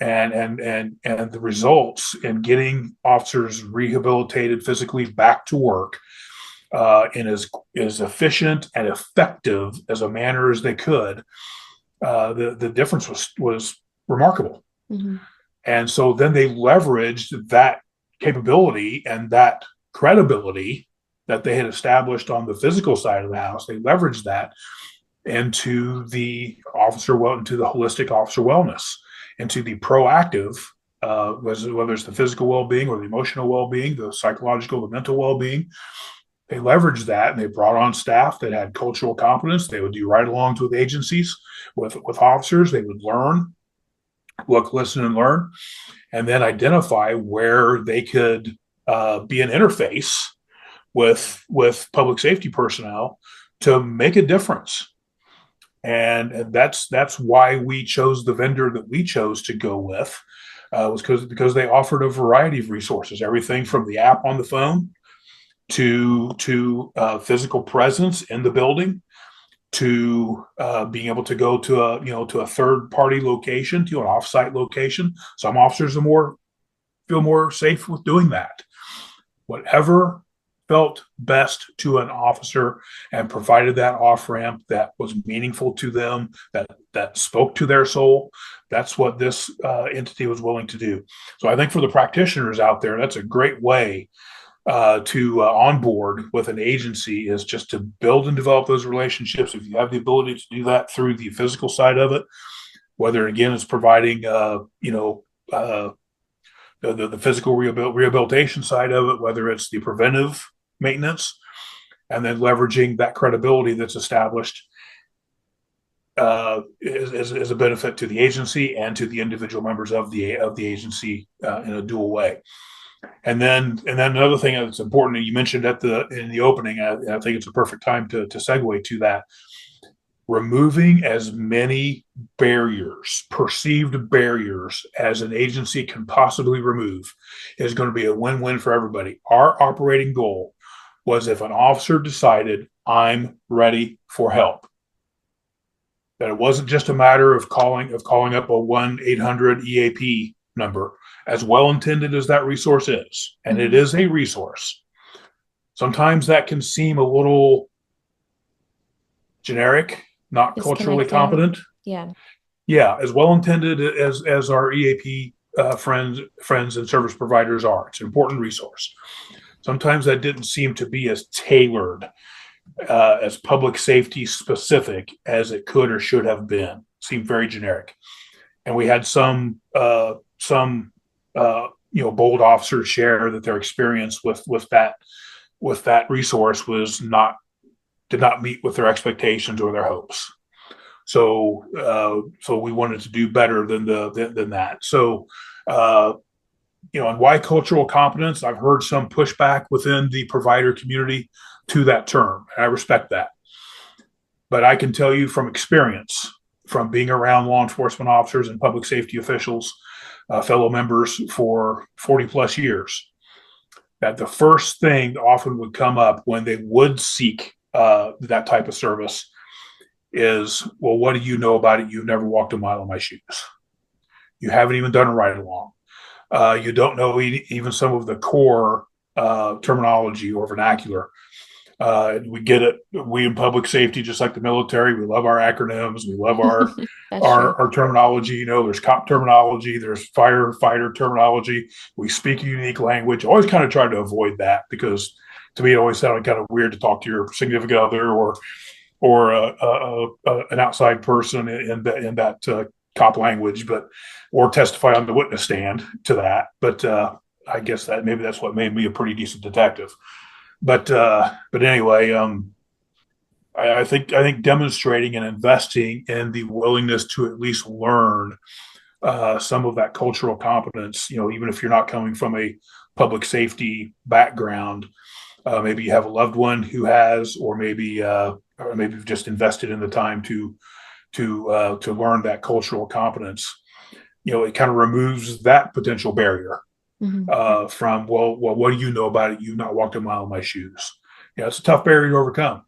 and the results in getting officers rehabilitated physically back to work in as efficient and effective as a manner as they could. The difference was remarkable. Mm-hmm. And so then they leveraged that capability and that credibility that they had established on the physical side of the house. They leveraged that into the holistic officer wellness, into the proactive, whether it's the physical well-being or the emotional well-being, the psychological, the mental well-being. They leveraged that, and they brought on staff that had cultural competence. They would do ride-alongs with agencies, with officers. They would learn, look, listen, and learn, and then identify where they could be an interface with public safety personnel to make a difference. And that's why we chose the vendor that we chose to go with, was because they offered a variety of resources, everything from the app on the phone to physical presence in the building, to being able to go to a third party location, to an offsite location. Some officers feel more safe with doing that. Whatever felt best to an officer and provided that off ramp that was meaningful to them, that spoke to their soul. That's what this entity was willing to do. So I think for the practitioners out there, that's a great way to onboard with an agency, is just to build and develop those relationships. If you have the ability to do that through the physical side of it, whether again it's providing, the physical rehabilitation side of it, whether it's the preventive maintenance, and then leveraging that credibility that's established is a benefit to the agency and to the individual members of the agency in a dual way. And then another thing that's important, and you mentioned in the opening, I think it's a perfect time to segue to that. Removing as many barriers, perceived barriers, as an agency can possibly remove is going to be a win-win for everybody. Our operating goal was, if an officer decided I'm ready for help, that it wasn't just a matter of calling up a 1-800 EAP number, as well intended as that resource is, and it Mhm. is a resource. Sometimes that can seem a little generic, not culturally Disconnecting. competent. Yeah. Yeah, as well intended as our EAP friends and service providers are, it's an important resource. Sometimes that didn't seem to be as tailored, as public safety specific as it could or should have been. It seemed very generic, and we had some bold officers share that their experience with that resource was not did not meet with their expectations or their hopes. So we wanted to do better than that. So and why cultural competence? I've heard some pushback within the provider community to that term. And I respect that, but I can tell you from experience, from being around law enforcement officers and public safety officials, fellow members for 40 plus years, that the first thing often would come up when they would seek that type of service is, well, what do you know about it? You've never walked a mile in my shoes. You haven't even done a ride along. You don't know even some of the core terminology or vernacular. We get it. We in public safety, just like the military, we love our acronyms. We love our That's true. our, our terminology. There's cop terminology. There's firefighter terminology. We speak a unique language. Always kind of try to avoid that, because to me it always sounded kind of weird to talk to your significant other or an outside person in that cop language, or testify on the witness stand to that. But I guess that maybe that's what made me a pretty decent detective. But anyway, I think demonstrating and investing in the willingness to at least learn some of that cultural competence, even if you're not coming from a public safety background, maybe you have a loved one who has, or maybe you've just invested in the time to learn that cultural competence. It kind of removes that potential barrier Mhm. from, well, what do you know about it? You've not walked a mile in my shoes. It's a tough barrier to overcome,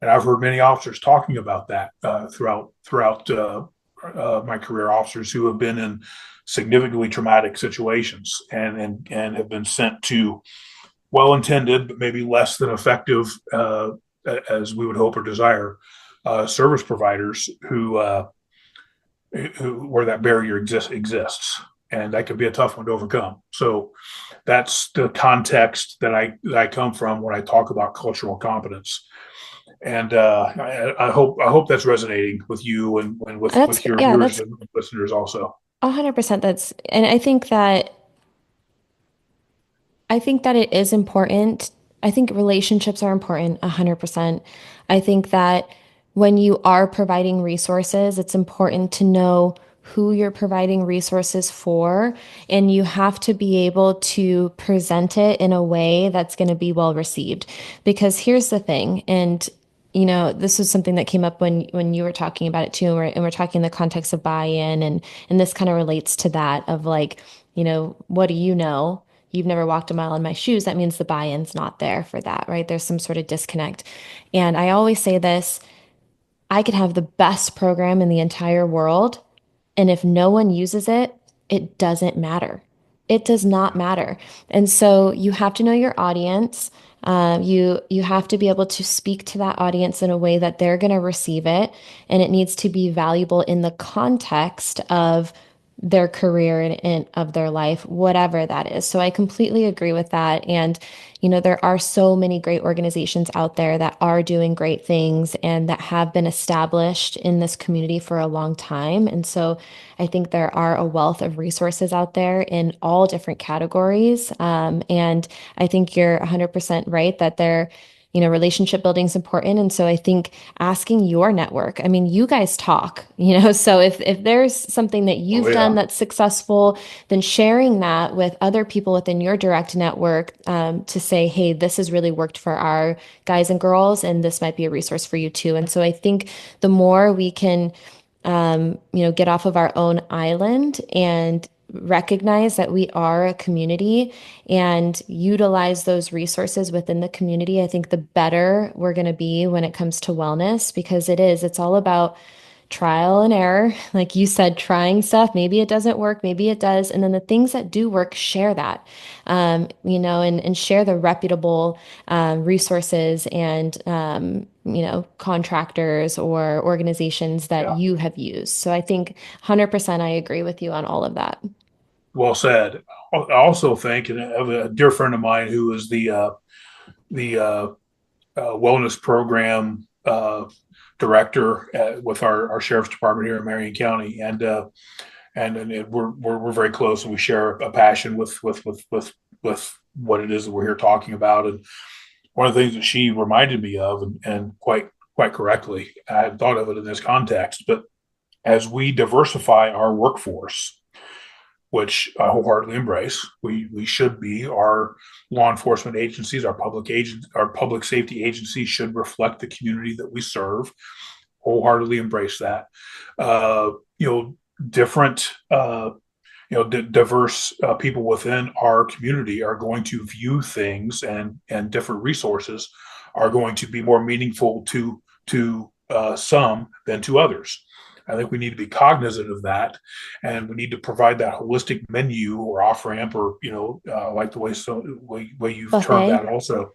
and I've heard many officers talking about that throughout my career. Officers who have been in significantly traumatic situations and have been sent to well intended, but maybe less than effective, as we would hope or desire, service providers where that barrier exists. And that could be a tough one to overcome. So that's the context that I come from when I talk about cultural competence. And I hope that's resonating with you and with your Yeah, viewers that's and listeners also. 100%. And I think that it is important. I think relationships are important, 100%. I think that when you are providing resources, it's important to know who you're providing resources for, and you have to be able to present it in a way that's going to be well received. Because here's the thing, and this was something that came up when you were talking about it too, and we're talking in the context of buy-in, and this kind of relates to that of like, what do you know? You've never walked a mile in my shoes. That means the buy-in's not there for that, right? There's some sort of disconnect. And I always say this, I could have the best program in the entire world, and if no one uses it, it doesn't matter. It does not matter. And so you have to know your audience. You have to be able to speak to that audience in a way that they're going to receive it, and it needs to be valuable in the context of their career and of their life, whatever that is. So I completely agree with that. And, there are so many great organizations out there that are doing great things and that have been established in this community for a long time. And so I think there are a wealth of resources out there in all different categories. And I think you're 100% right that relationship building is important. And so I think asking your network, I mean, you guys talk, so if there's something that Oh you've done yeah. that's successful, then sharing that with other people within your direct network, to say, hey, this has really worked for our guys and girls, and this might be a resource for you too. And so I think the more we can get off of our own island and recognize that we are a community and utilize those resources within the community, I think the better we're going to be when it comes to wellness, because it's all about trial and error. Like you said, trying stuff, maybe it doesn't work, maybe it does. And then the things that do work, share that, and share the reputable resources and, contractors or organizations that Yeah. you have used. So I think 100% I agree with you on all of that. Well said. I also think, and of a dear friend of mine who is the wellness program director with our sheriff's department here in Marion County, and we're very close, and we share a passion with what it is that we're here talking about. And one of the things that she reminded me of, and quite correctly, I hadn't thought of it in this context, but as we diversify our workforce, which I wholeheartedly embrace. We should be, our law enforcement agencies, our public safety agencies should reflect the community that we serve. Wholeheartedly embrace that. Uh, you know, different diverse people within our community are going to view things, and different resources are going to be more meaningful to some than to others. I think we need to be cognizant of that, and we need to provide that holistic menu or off ramp, or like the way you've termed Buffet. that also.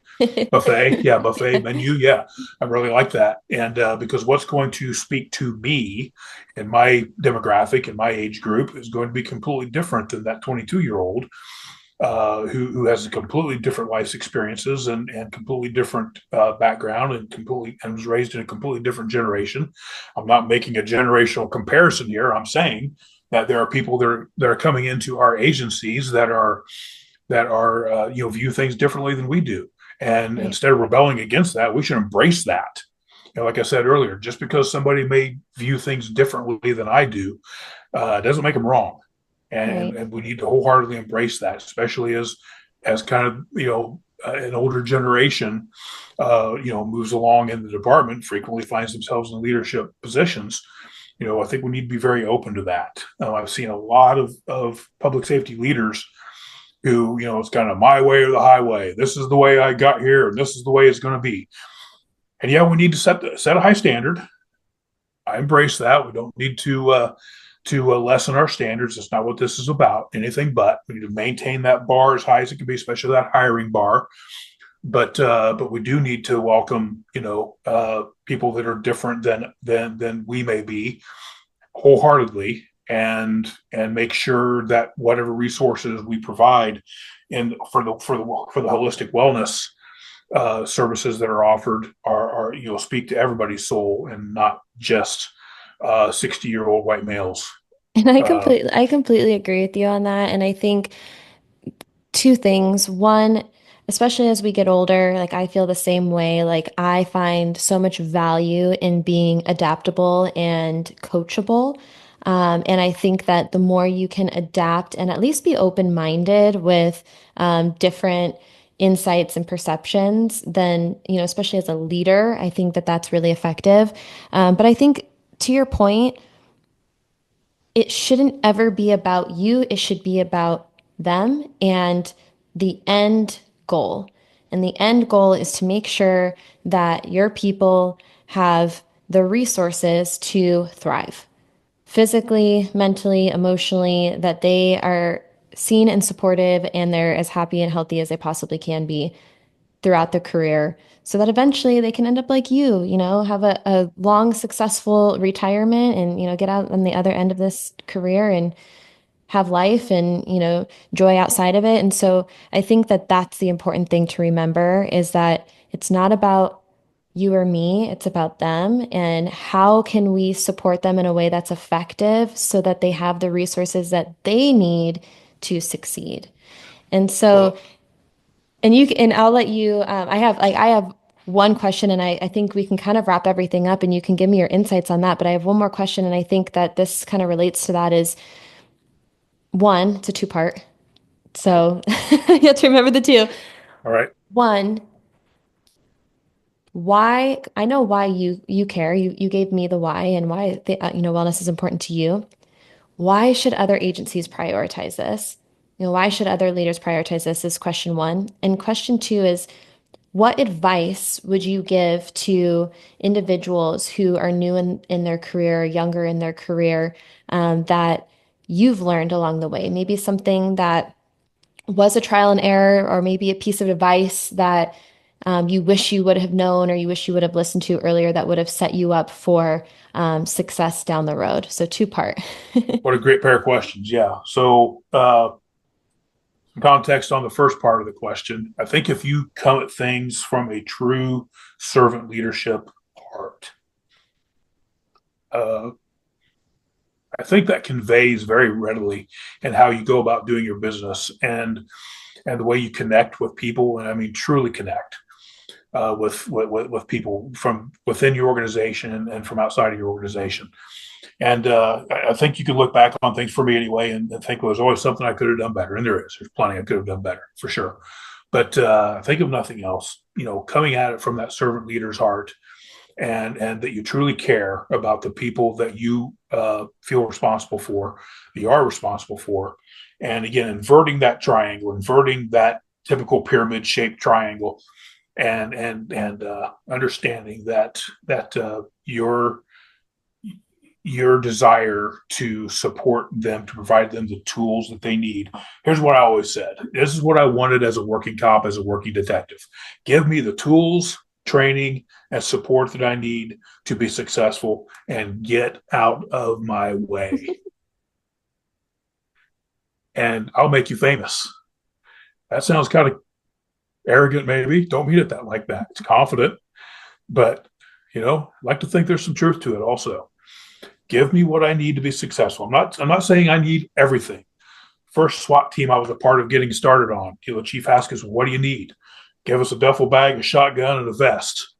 Buffet, yeah, buffet menu, yeah, I really like that. And because what's going to speak to me and my demographic and my age group is going to be completely different than that 22-year-old who has a completely different life experiences, and completely different background, and was raised in a completely different generation. I'm not making a generational comparison here. I'm saying that there are people that are coming into our agencies that are view things differently than we do, and Right. instead of rebelling against that, we should embrace that. Like I said earlier, just because somebody may view things differently than I do, doesn't make them wrong. and, Right. and we need to wholeheartedly embrace that, especially as kind of an older generation moves along in the department, frequently finds themselves in leadership positions. I think we need to be very open to that. I've seen a lot of public safety leaders who, it's kind of my way or the highway. This is the way I got here, and this is the way it's going to be. And yeah, we need to set a high standard. I embrace that. We don't need to lessen our standards. That's not what this is about. Anything but. We need to maintain that bar as high as it can be, especially that hiring bar. But we do need to welcome people that are different than we may be, wholeheartedly, and make sure that whatever resources we provide in for the holistic wellness services that are offered are speak to everybody's soul, and not just 60-year-old white males. And Uh, I completely agree with you on that. And I think two things. One, especially as we get older, like I feel the same way. Like I find so much value in being adaptable and coachable. And I think that the more you can adapt and at least be open-minded with different insights and perceptions, then, especially as a leader, I think that that's really effective. But I think to your point, it shouldn't ever be about you. It should be about them and the end goal. And the end goal is to make sure that your people have the resources to thrive physically, mentally, emotionally, that they are seen and supportive and they're as happy and healthy as they possibly can be throughout their career so that eventually they can end up like you, have a long, successful retirement and, get out on the other end of this career and have life and, joy outside of it. And so I think that that's the important thing to remember is that it's not about you or me, it's about them. And how can we support them in a way that's effective so that they have the resources that they need to succeed? And so, Well, and I'll let you, I have one question and I think we can kind of wrap everything up and you can give me your insights on that. But I have one more question. And I think that this kind of relates to that is one, it's a two-part. So you have to remember the two. all right. One, why, I know why you care. You gave me the why and why wellness is important to you. Why should other agencies prioritize this? Why should other leaders prioritize this is question one. And question two is, what advice would you give to individuals who are new in their career, younger in their career, that you've learned along the way? Maybe something that was a trial and error, or maybe a piece of advice that you wish you would have known or you wish you would have listened to earlier that would have set you up for success down the road. So two part. What a great pair of questions. Yeah. So, some context on the first part of the question. I think if you come at things from a true servant leadership heart, uh, I think that conveys very readily in how you go about doing your business and the way you connect with people, and I mean truly connect with people from within your organization and from outside of your organization. And I think you can look back on things for me anyway and think, well, there's always something I could have done better, and there is. There's plenty I could have done better for sure. But think of nothing else. Coming at it from that servant leader's heart, and that you truly care about the people that you feel responsible for, that you are responsible for, and again, inverting that triangle, inverting that typical pyramid shaped triangle, and understanding that your desire to support them, to provide them the tools that they need. Here's what I always said. This is what I wanted as a working cop, as a working detective. Give me the tools, training, and support that I need to be successful, and get out of my way. And I'll make you famous. That sounds kind of arrogant, maybe. Don't mean it that like that. It's confident, but I like to think there's some truth to it also. Give me what I need to be successful. I'm not saying I need everything. First SWAT team I was a part of getting started on, Chief asked us, what do you need? Give us a duffel bag, a shotgun, and a vest.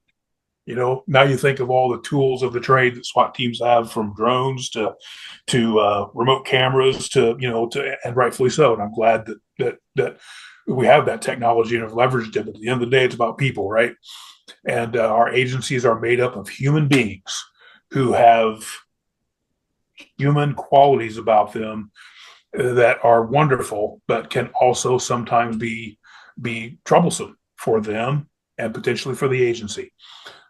Now you think of all the tools of the trade that SWAT teams have, from drones to remote cameras to and rightfully so. And I'm glad that we have that technology and have leveraged it. But at the end of the day, it's about people, right? And our agencies are made up of human beings who have human qualities about them that are wonderful, but can also sometimes be troublesome for them and potentially for the agency.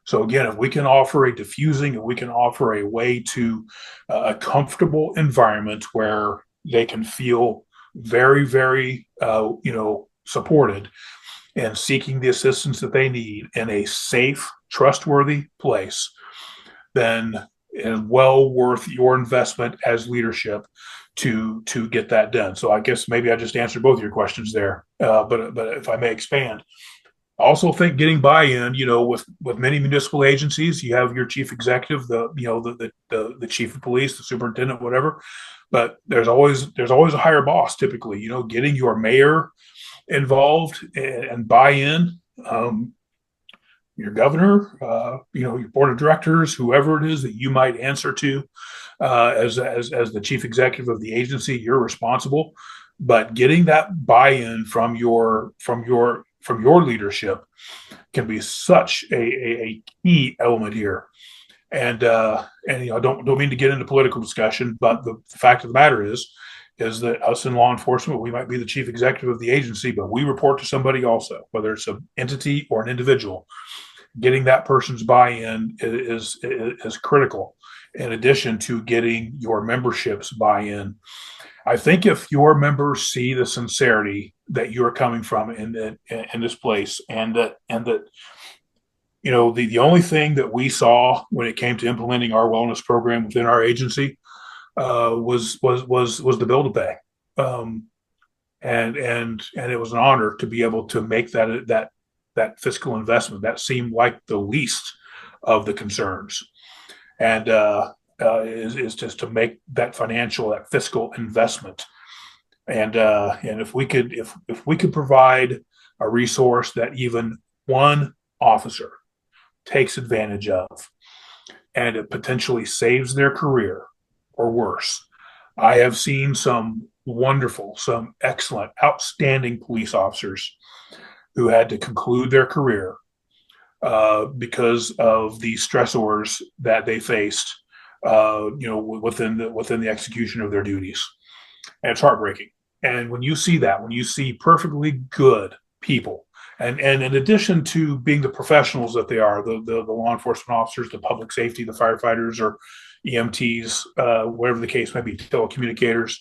So again, if we can offer a diffusing, and we can offer a way to a comfortable environment where they can feel very, very, supported and seeking the assistance that they need in a safe, trustworthy place, then it's well worth your investment as leadership to get that done. So I guess maybe I just answered both your questions there, but if I may expand. I also think getting buy-in, with many municipal agencies, you have your chief executive, the chief of police, the superintendent, whatever. But there's always a higher boss. Typically, getting your mayor involved and buy-in, your governor, your board of directors, whoever it is that you might answer to, as the chief executive of the agency, you're responsible. But getting that buy-in from your leadership can be such a key element here. And I don't mean to get into political discussion, but the fact of the matter is that us in law enforcement, we might be the chief executive of the agency, but we report to somebody also, whether it's an entity or an individual. Getting that person's buy-in is critical, in addition to getting your membership's buy-in. I think if your members see the sincerity that you're coming from in this place, and that the only thing that we saw when it came to implementing our wellness program within our agency was the bill to pay. Um, and it was an honor to be able to make that fiscal investment. That seemed like the least of the concerns, and is just to make that fiscal investment. And if we could provide a resource that even one officer takes advantage of, and it potentially saves their career or worse. I have seen some wonderful, some excellent, outstanding police officers who had to conclude their career because of the stressors that they faced, within the execution of their duties, and it's heartbreaking. And when you see that, when you see perfectly good people, and in addition to being the professionals that they are, the law enforcement officers, the public safety, the firefighters or EMTs, whatever the case may be, telecommunicators.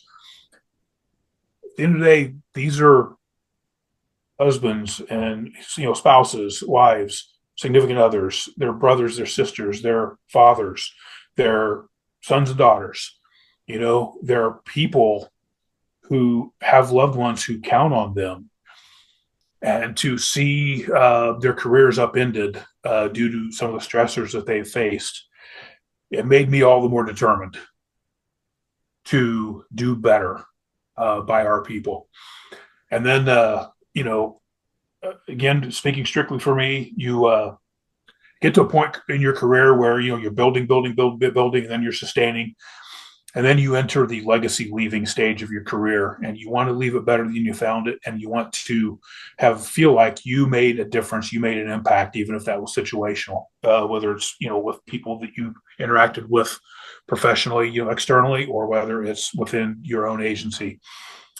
At the end of the day, these are husbands and spouses, wives, significant others, their brothers, their sisters, their fathers, their sons and daughters. There are people who have loved ones who count on them, and to see their careers upended due to some of the stressors that they've faced, it made me all the more determined to do better by our people. And then, again, speaking strictly for me, you get to a point in your career where you're building, and then you're sustaining, and then you enter the legacy leaving stage of your career, and you want to leave it better than you found it, and you want to feel like you made a difference, you made an impact, even if that was situational, whether it's with people that you interacted with professionally, externally, or whether it's within your own agency.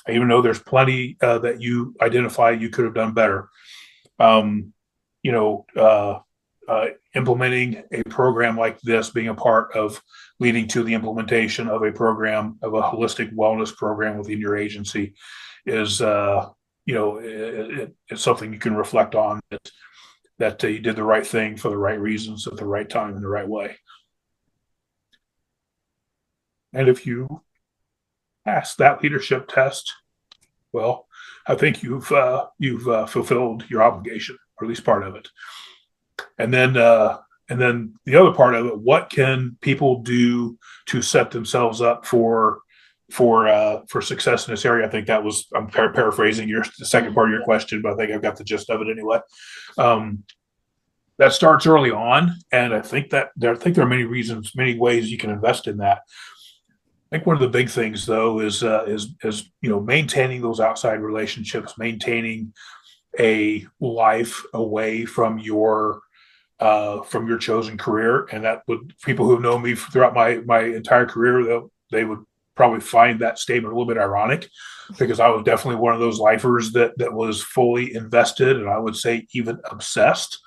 Even though there's plenty that you identify you could have done better, um, you know, uh, implementing a program like this, being a part of leading to the implementation of a program, of a holistic wellness program within your agency, is it's something you can reflect on, that you did the right thing for the right reasons at the right time in the right way. And if you pass that leadership test, well, I think you've fulfilled your obligation, or at least part of it. And then the other part of it, what can people do to set themselves up for success in this area? I think that was, I'm paraphrasing the second part of your question, but I think I've got the gist of it anyway. Um, that starts early on, and I think there are many reasons, many ways you can invest in that. I think one of the big things, though, is maintaining those outside relationships, maintaining a life away from your chosen career. And that would, people who know me throughout my entire career, they would probably find that statement a little bit ironic, because I was definitely one of those lifers that was fully invested, and I would say even obsessed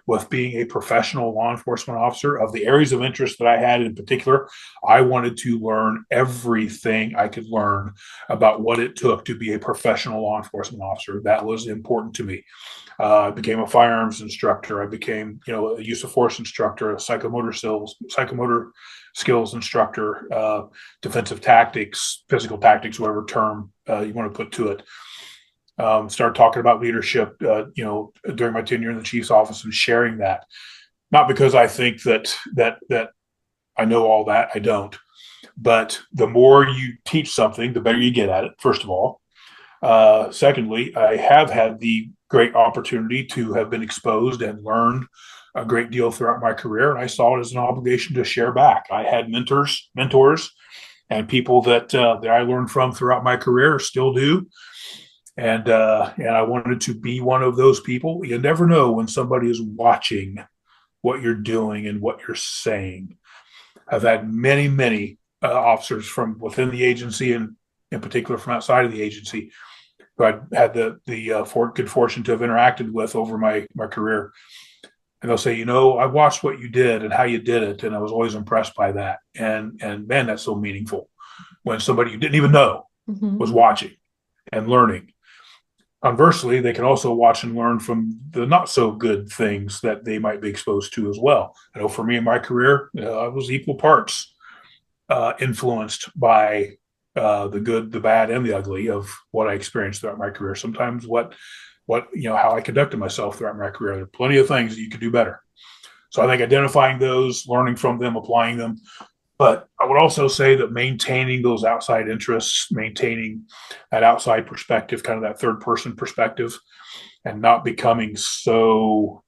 with being a professional law enforcement officer. Of the areas of interest that I had in particular, I wanted to learn everything I could learn about what it took to be a professional law enforcement officer. That was important to me. I became a firearms instructor. I became, a use of force instructor, a psychomotor skills instructor, defensive tactics, physical tactics, whatever term you want to put to it. Started talking about leadership, during my tenure in the chief's office, and sharing that. Not because I think that I know all that. I don't. But the more you teach something, the better you get at it, first of all. Secondly, I have had the great opportunity to have been exposed and learned a great deal throughout my career, and I saw it as an obligation to share back. I had mentors, and people that I learned from throughout my career, still do, and I wanted to be one of those people. You never know when somebody is watching what you're doing and what you're saying. I've had many officers from within the agency, and in particular from outside of the agency, who I had the good fortune to have interacted with over my career. And they'll say, I watched what you did and how you did it, and I was always impressed by that. And man, that's so meaningful when somebody you didn't even know was watching and learning. Conversely, they can also watch and learn from the not so good things that they might be exposed to as well. I know for me in my career, I was equal parts influenced by the good, the bad, and the ugly of what I experienced throughout my career. Sometimes how I conducted myself throughout my career. There are plenty of things that you could do better. So I think identifying those, learning from them, applying them. But I would also say that maintaining those outside interests, maintaining that outside perspective, kind of that third person perspective, and not becoming so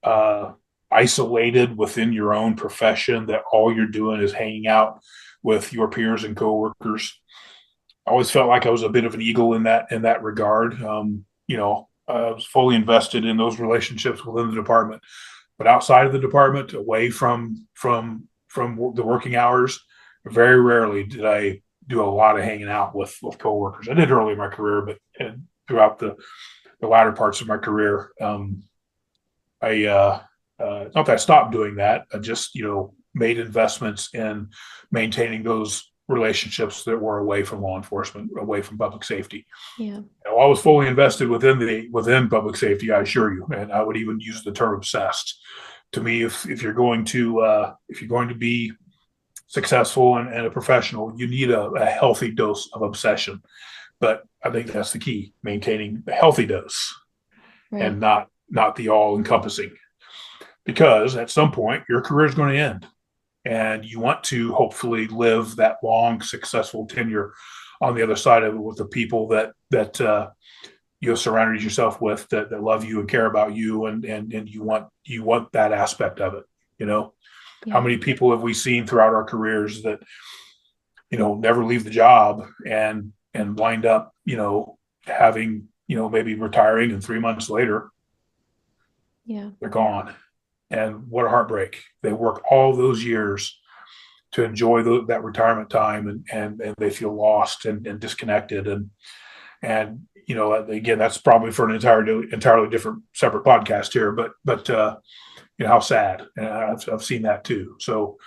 uh, isolated within your own profession that all you're doing is hanging out with your peers and coworkers. I always felt like I was a bit of an eagle in that regard. I was fully invested in those relationships within the department, but outside of the department, away from the working hours, very rarely did I do a lot of hanging out with coworkers. I did early in my career, but throughout the latter parts of my career, I not that I stopped doing that. I just made investments in maintaining those relationships that were away from law enforcement, away from public safety. Yeah. I was fully invested within public safety, I assure you, and I would even use the term obsessed. To me, if you're going to be successful and a professional, you need a healthy dose of obsession. But I think that's the key: maintaining a healthy dose Right. and not the all encompassing. Because at some point your career is going to end, and you want to hopefully live that long, successful tenure on the other side of it with the people that you have surrounded yourself with that love you and care about you, and you want that aspect of it. How Yeah. many people have we seen throughout our careers that never leave the job and wind up having maybe retiring, and 3 months later Yeah. they're gone. And what a heartbreak. They work all those years to enjoy that retirement time, and they feel lost and disconnected. And again, that's probably for an entirely different separate podcast here, but how sad. And I've seen that too. So,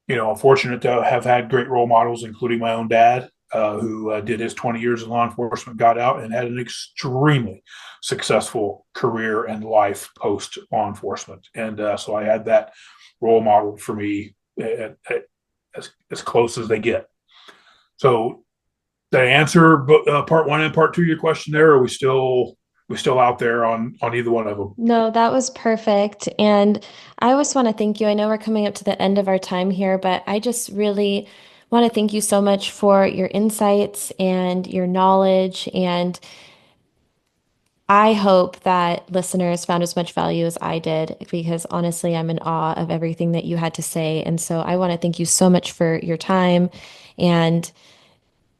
I'm fortunate to have had great role models, including my own dad, who did his 20 years in law enforcement, got out, and had an extremely successful career and life post law enforcement. And so I had that role model for me as close as they get. So did I answer part one and part two of your question there? Or are we still out there on either one of them? No, that was perfect. And I always want to thank you. I know we're coming up to the end of our time here, but I just really want to thank you so much for your insights and your knowledge. And I hope that listeners found as much value as I did, because honestly, I'm in awe of everything that you had to say. And so I want to thank you so much for your time and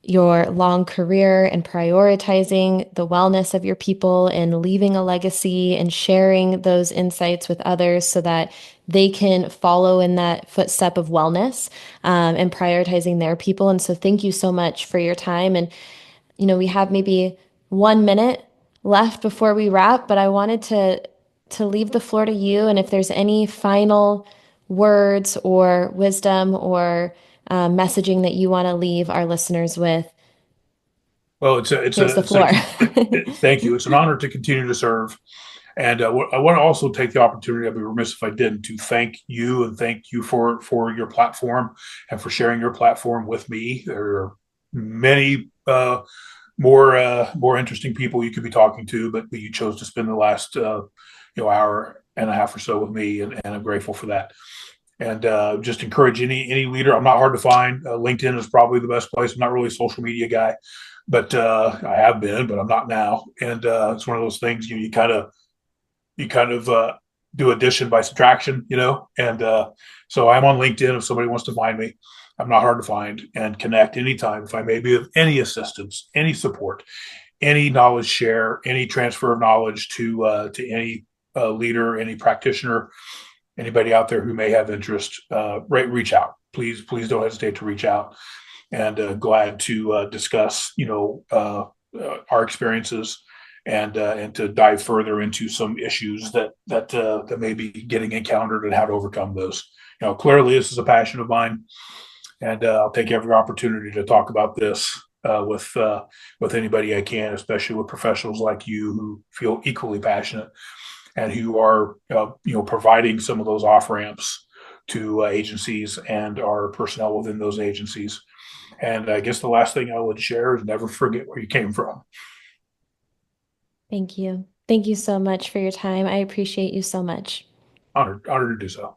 your long career and prioritizing the wellness of your people and leaving a legacy and sharing those insights with others so that they can follow in that footstep of wellness, and prioritizing their people. And so thank you so much for your time. And, we have maybe 1 minute left before we wrap, but I wanted to leave the floor to you. And if there's any final words or wisdom or messaging that you want to leave our listeners with, Well, it's a, it's here's a, the it's a, floor. thank you. It's an honor to continue to serve. And I want to also take the opportunity, I'd be remiss if I didn't, to thank you and thank you for your platform and for sharing your platform with me. There are many more interesting people you could be talking to, but you chose to spend the last hour and a half or so with me, and I'm grateful for that. And just encourage any leader. I'm not hard to find. LinkedIn is probably the best place. I'm not really a social media guy, but I have been, but I'm not now. And it's one of those things you kind of do addition by subtraction, And so I'm on LinkedIn if somebody wants to find me. I'm not hard to find, and connect anytime if I may be of any assistance, any support, any knowledge share, any transfer of knowledge to any leader, any practitioner, anybody out there who may have interest. Reach out. Please don't hesitate to reach out, and glad to discuss our experiences, and to dive further into some issues that may be getting encountered and how to overcome those. Clearly this is a passion of mine, and I'll take every opportunity to talk about this with anybody I can, especially with professionals like you who feel equally passionate and who are providing some of those off ramps to agencies and our personnel within those agencies. And I guess the last thing I would share is never forget where you came from. Thank you. Thank you so much for your time. I appreciate you so much. Honored to do so.